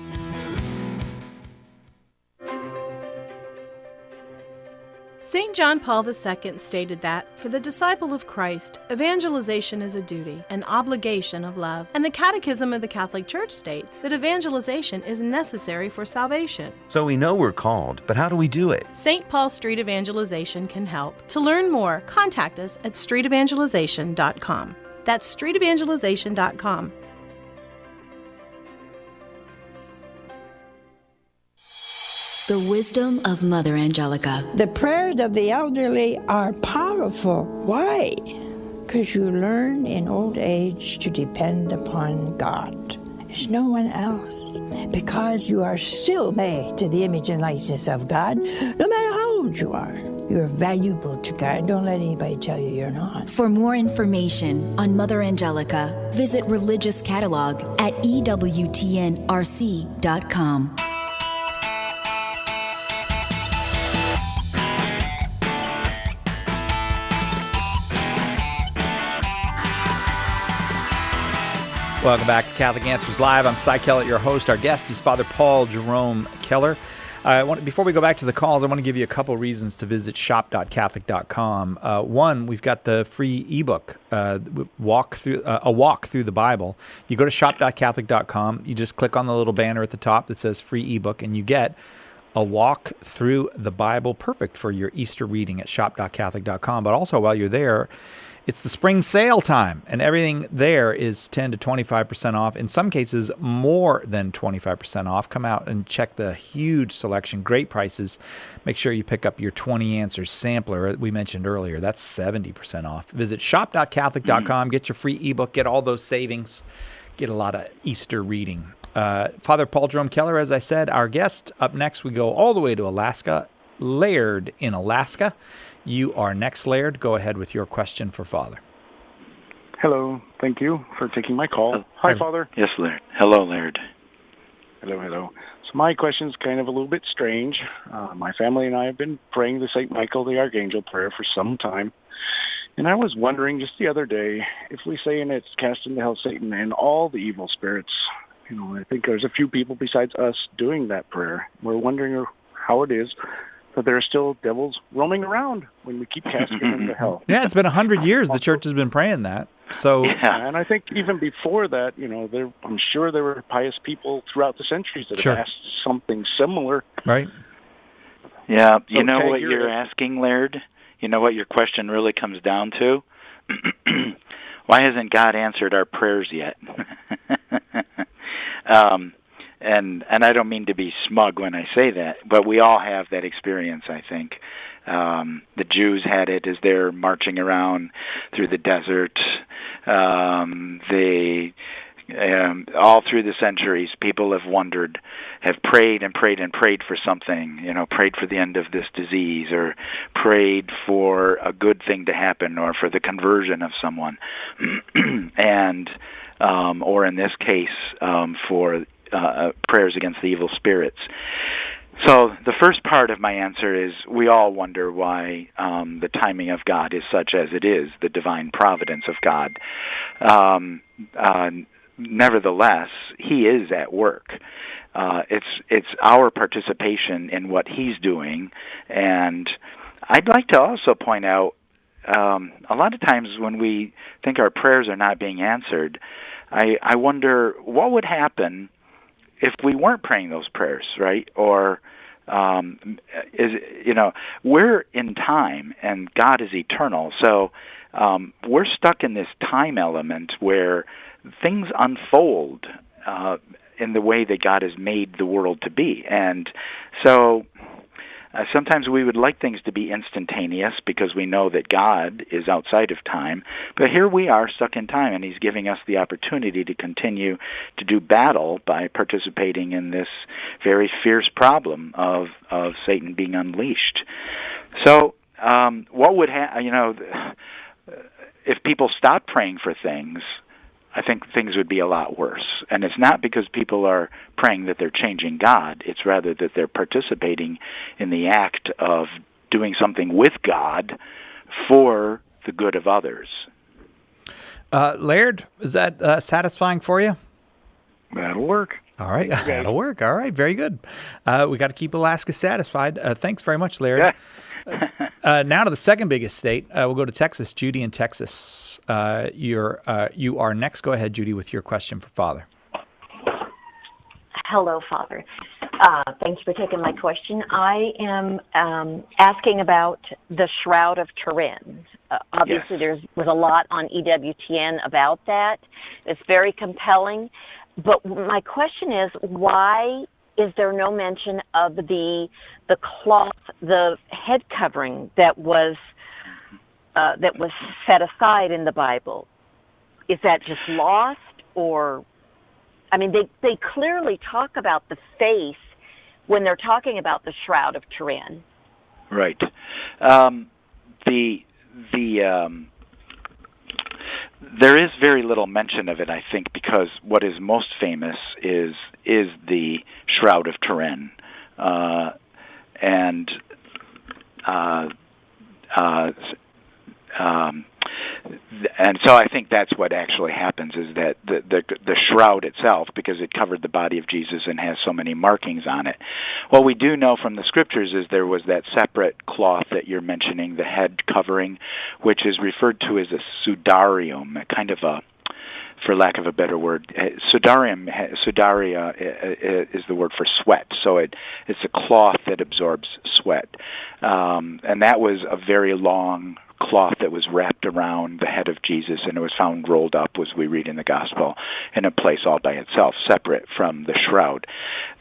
St. John Paul II stated that, for the disciple of Christ, evangelization is a duty, an obligation of love. And the Catechism of the Catholic Church states that evangelization is necessary for salvation. So we know we're called, but how do we do it? St. Paul Street Evangelization can help. To learn more, contact us at streetevangelization.com. That's streetevangelization.com. The wisdom of Mother Angelica. The prayers of the elderly are powerful. Why? Because you learn in old age to depend upon God. There's no one else. Because you are still made to the image and likeness of God, no matter how old you are. You're valuable to God. Don't let anybody tell you you're not. For more information on Mother Angelica, visit Religious Catalog at EWTNRC.com. Welcome back to Catholic Answers Live. I'm Cy Kellett, your host. Our guest is Father Paul Jerome Keller. Before we go back to the calls, I want to give you a couple reasons to visit shop.catholic.com. One, we've got the free ebook, a walk through the Bible. You go to shop.catholic.com. You just click on the little banner at the top that says free ebook, and you get a walk through the Bible, perfect for your Easter reading at shop.catholic.com. But also, while you're there, it's the spring sale time, and everything there is 10 to 25% off. In some cases, more than 25% off. Come out and check the huge selection, great prices. Make sure you pick up your 20 Answers sampler we mentioned earlier. That's 70% off. Visit shop.catholic.com. Get your free ebook. Get all those savings. Get a lot of Easter reading. Father Paul Jerome Keller, as I said, our guest. Up next, we go all the way to Alaska. Laird in Alaska. You are next, Laird. Go ahead with your question for Father. Hello. Thank you for taking my call. Hi, Father. Yes, Laird. Hello, Laird. Hello. So my question is kind of a little bit strange. My family and I have been praying the St. Michael the Archangel prayer for some time. And I was wondering just the other day, if we say in it's cast into hell Satan and all the evil spirits, I think there's a few people besides us doing that prayer. We're wondering how it is that there are still devils roaming around when we keep casting them into hell. Yeah, it's been 100 years the church has been praying that. So, and I think even before that, I'm sure there were pious people throughout the centuries that have asked something similar. Right. Yeah, So what you're asking, Laird? You know what your question really comes down to? Why hasn't God answered our prayers yet? And I don't mean to be smug when I say that, but we all have that experience, I think. The Jews had it as they're marching around through the desert. All through the centuries, people have wondered, have prayed and prayed and prayed for something, prayed for the end of this disease, or prayed for a good thing to happen, or for the conversion of someone, and or in this case, for prayers against the evil spirits. So the first part of my answer is we all wonder why the timing of God is such as it is, the divine providence of God. Nevertheless, He is at work. It's our participation in what He's doing, and I'd like to also point out a lot of times when we think our prayers are not being answered, I wonder what would happen if we weren't praying those prayers, right? Or we're in time and God is eternal, so we're stuck in this time element where things unfold in the way that God has made the world to be, and so sometimes we would like things to be instantaneous because we know that God is outside of time. But here we are stuck in time, and He's giving us the opportunity to continue to do battle by participating in this very fierce problem of Satan being unleashed. So what would if people stopped praying for things, I think things would be a lot worse. And it's not because people are praying that they're changing God. It's rather that they're participating in the act of doing something with God for the good of others. Laird, is that satisfying for you? That'll work. All right, that'll work. All right, very good. We got to keep Alaska satisfied. Thanks very much, Laird. Now to the second biggest state. We'll go to Texas. Judy in Texas. You are next. Go ahead, Judy, with your question for Father. Hello, Father. Thanks for taking my question. I am asking about the Shroud of Turin. Obviously, there was a lot on EWTN about that. It's very compelling. But my question is, why is there no mention of the cloth, the head covering that was set aside in the Bible? Is that just lost, or? I mean, they clearly talk about the face when they're talking about the Shroud of Turin. Right. There is very little mention of it, I think, because what is most famous is the Shroud of Turin, and so I think that's what actually happens, is that the shroud itself, because it covered the body of Jesus and has so many markings on it. What we do know from the scriptures is there was that separate cloth that you're mentioning, the head covering, which is referred to as a sudarium, a kind of a, for lack of a better word, sudaria is the word for sweat. So it's a cloth that absorbs sweat, and that was a very long cloth that was wrapped around the head of Jesus, and it was found rolled up, as we read in the gospel, in a place all by itself, separate from the shroud.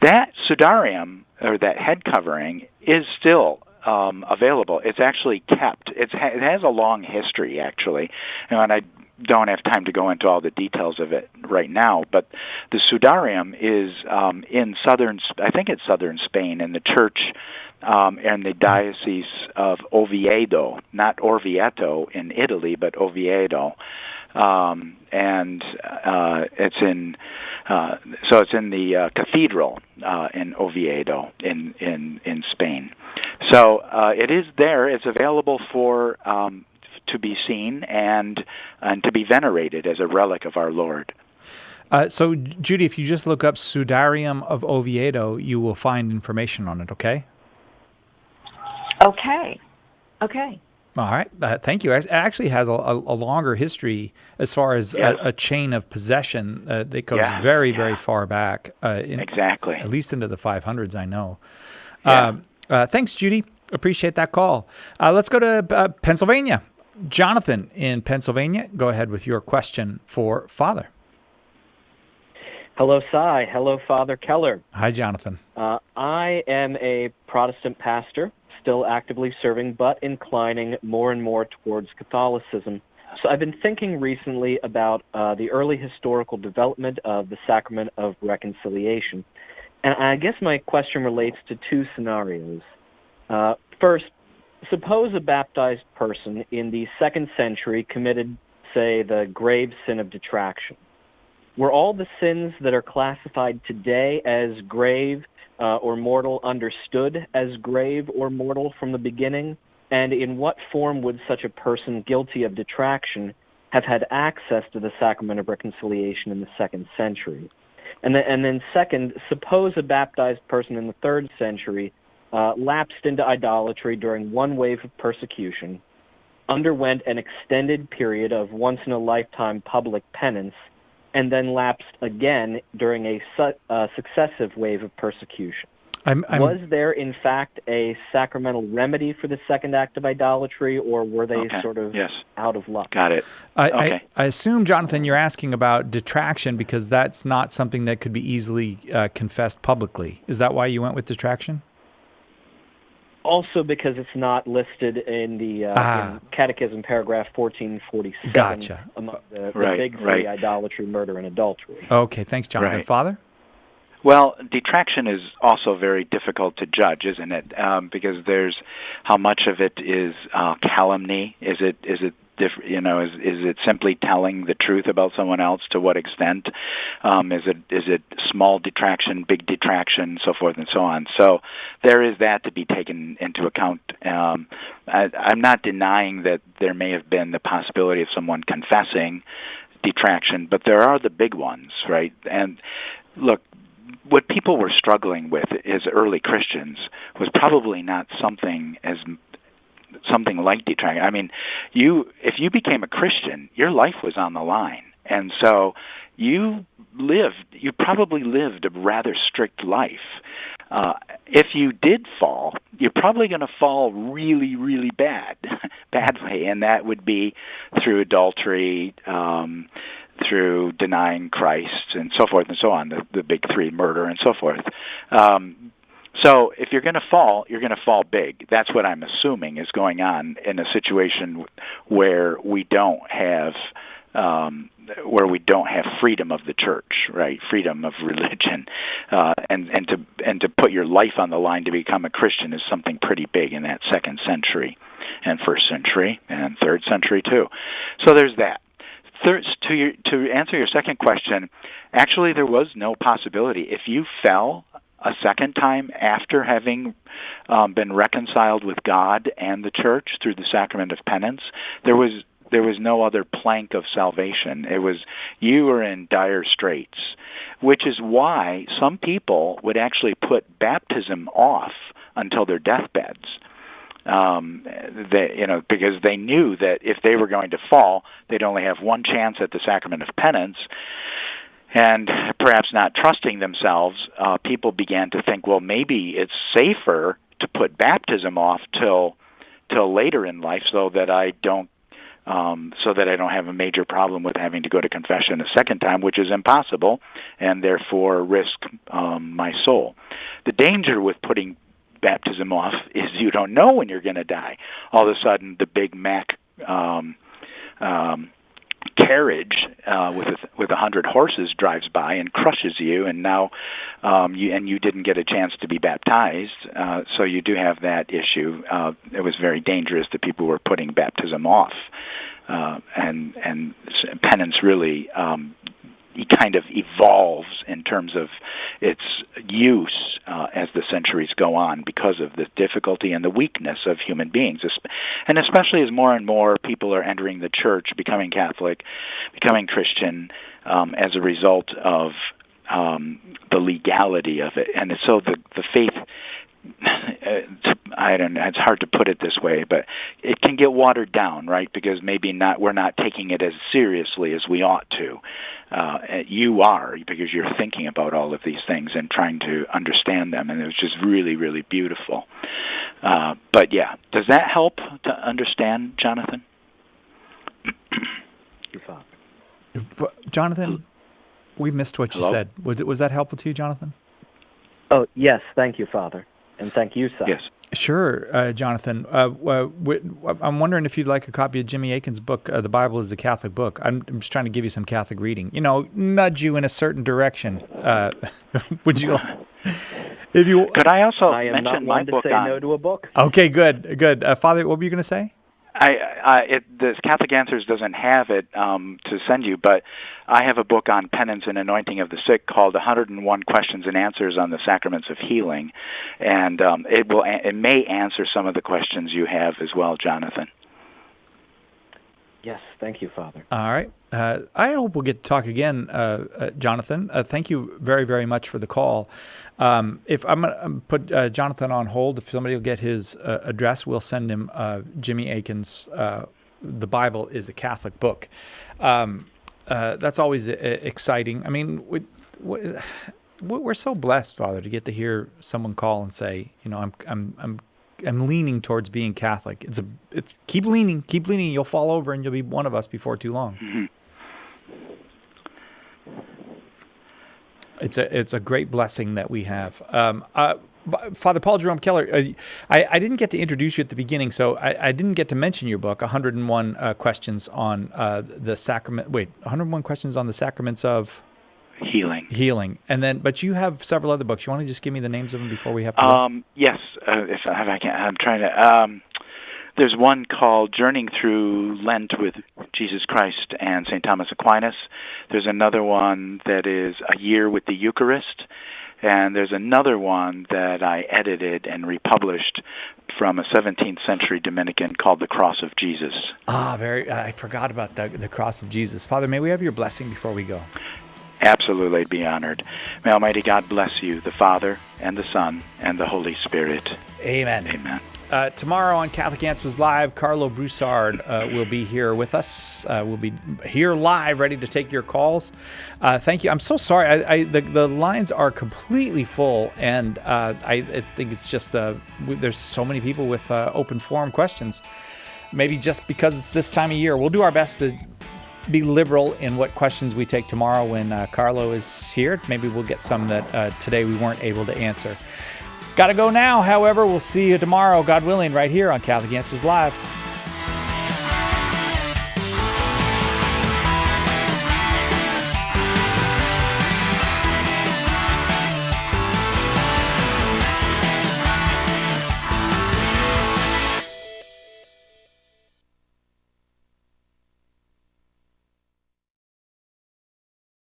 That sudarium, or that head covering, is still available. It's actually kept. It has a long history, actually, and I don't have time to go into all the details of it right now, but the sudarium is in southern Spain, in the church and the diocese of Oviedo, not Orvieto in Italy, but Oviedo, and it's in the cathedral in Oviedo in Spain. So it is there. It's available for to be seen and to be venerated as a relic of our Lord. So, Judy, if you just look up Sudarium of Oviedo, you will find information on it, okay? Okay. All right. Thank you. It actually has a longer history as far as a chain of possession that goes very, very far back. Exactly. At least into the 500s, I know. Yeah. Thanks, Judy. Appreciate that call. Let's go to Pennsylvania. Jonathan in Pennsylvania, go ahead with your question for Father. Hello, Cy. Hello, Father Keller. Hi, Jonathan. I am a Protestant pastor, still actively serving, but inclining more and more towards Catholicism. So I've been thinking recently about the early historical development of the Sacrament of Reconciliation. And I guess my question relates to two scenarios. First, suppose a baptized person in the 2nd century committed, say, the grave sin of detraction. Were all the sins that are classified today as grave or mortal understood as grave or mortal from the beginning? And in what form would such a person guilty of detraction have had access to the Sacrament of Reconciliation in the 2nd century? And then second, suppose a baptized person in the 3rd century lapsed into idolatry during one wave of persecution, underwent an extended period of once-in-a-lifetime public penance, and then lapsed again during a successive wave of persecution. Was there, in fact, a sacramental remedy for the second act of idolatry, or were they sort of out of luck? Got it. I assume, Jonathan, you're asking about detraction because that's not something that could be easily confessed publicly. Is that why you went with detraction? Also because it's not listed in the in Catechism paragraph 1447 Gotcha. Among the big three, idolatry, murder, and adultery. Okay, thanks, Jonathan. Right. Father? Well, detraction is also very difficult to judge, isn't it? Because there's how much of it is calumny. Is it is it simply telling the truth about someone else? To what extent? Is it small detraction, big detraction, so forth and so on? So there is that to be taken into account. I'm not denying that there may have been the possibility of someone confessing detraction, but there are the big ones, right? And look, what people were struggling with as early Christians was probably not something like detraction. I mean, if you became a Christian, your life was on the line. And so you probably lived a rather strict life. If you did fall, you're probably going to fall really, really badly, and that would be through adultery, through denying Christ, and so forth and so on, the big three, murder and so forth. So if you're going to fall, you're going to fall big. That's what I'm assuming is going on in a situation where we don't have where we don't have freedom of the church, right? Freedom of religion, and to put your life on the line to become a Christian is something pretty big in that 2nd century, and 1st century, and 3rd century too. So there's that. To answer your second question, actually there was no possibility. If you fell a second time after having been reconciled with God and the church through the sacrament of penance, there was no other plank of salvation. It was, you were in dire straits, which is why some people would actually put baptism off until their deathbeds. Because they knew that if they were going to fall, they'd only have one chance at the sacrament of penance. And perhaps not trusting themselves, people began to think, well, maybe it's safer to put baptism off till later in life, so that I don't have a major problem with having to go to confession a second time, which is impossible, and therefore risk my soul. The danger with putting baptism off is you don't know when you're going to die. All of a sudden, the Big Mac carriage with 100 horses drives by and crushes you, and now you didn't get a chance to be baptized. So you do have that issue. It was very dangerous that people were putting baptism off, and penance really kind of evolves in terms of its use as the centuries go on, because of the difficulty and the weakness of human beings, and especially as more and more people are entering the church, becoming Catholic, becoming Christian, as a result of the legality of it. And so the faith, I don't know, it's hard to put it this way, but it can get watered down, right? Because we're not taking it as seriously as we ought to. You are, because you're thinking about all of these things and trying to understand them, and it was just really, really beautiful. But yeah, does that help to understand, Jonathan? Jonathan, we missed what you said. Was that helpful to you, Jonathan? Oh, yes. Thank you, Father. And thank you, son. Yes. Sure, Jonathan. I'm wondering if you'd like a copy of Jimmy Akin's book, The Bible is a Catholic Book. I'm just trying to give you some Catholic reading. Nudge you in a certain direction. Would you? If you could, I also I am mention not my one to book say on. no to a book. Okay, good. Father, what were you going to say? The Catholic Answers doesn't have it to send you, but I have a book on penance and anointing of the sick called 101 Questions and Answers on the Sacraments of Healing, and it may answer some of the questions you have as well, Jonathan. Yes, thank you, Father. All right. I hope we'll get to talk again, Jonathan. Thank you very, very much for the call. If I'm going to put Jonathan on hold, if somebody will get his address, we'll send him Jimmy Akin's The Bible is a Catholic Book. That's always exciting. I mean, we're so blessed, Father, to get to hear someone call and say, I'm leaning towards being Catholic. It's keep leaning. You'll fall over and you'll be one of us before too long. Mm-hmm. It's a great blessing that we have. Father Paul Jerome Keller, I didn't get to introduce you at the beginning, so I didn't get to mention your book, 101 Questions on the Sacrament. Wait, 101 Questions on the Sacraments of Healing. But you have several other books. You want to just give me the names of them before we have to? Yes, if I can. I'm trying to. There's one called Journeying Through Lent with Jesus Christ and St. Thomas Aquinas. There's another one that is A Year with the Eucharist. And there's another one that I edited and republished from a 17th century Dominican called The Cross of Jesus. I forgot about the Cross of Jesus. Father, may we have your blessing before we go? Absolutely, I'd be honored. May Almighty God bless you, the Father, and the Son, and the Holy Spirit. Amen. Amen. Tomorrow on Catholic Answers Live, Carlo Broussard will be here with us. We'll be here live, ready to take your calls. Thank you. I'm so sorry. The lines are completely full, and I think it's just there's so many people with open forum questions. Maybe just because it's this time of year. We'll do our best to be liberal in what questions we take tomorrow when Carlo is here. Maybe we'll get some that today we weren't able to answer. Got to go now, however. We'll see you tomorrow, God willing, right here on Catholic Answers Live.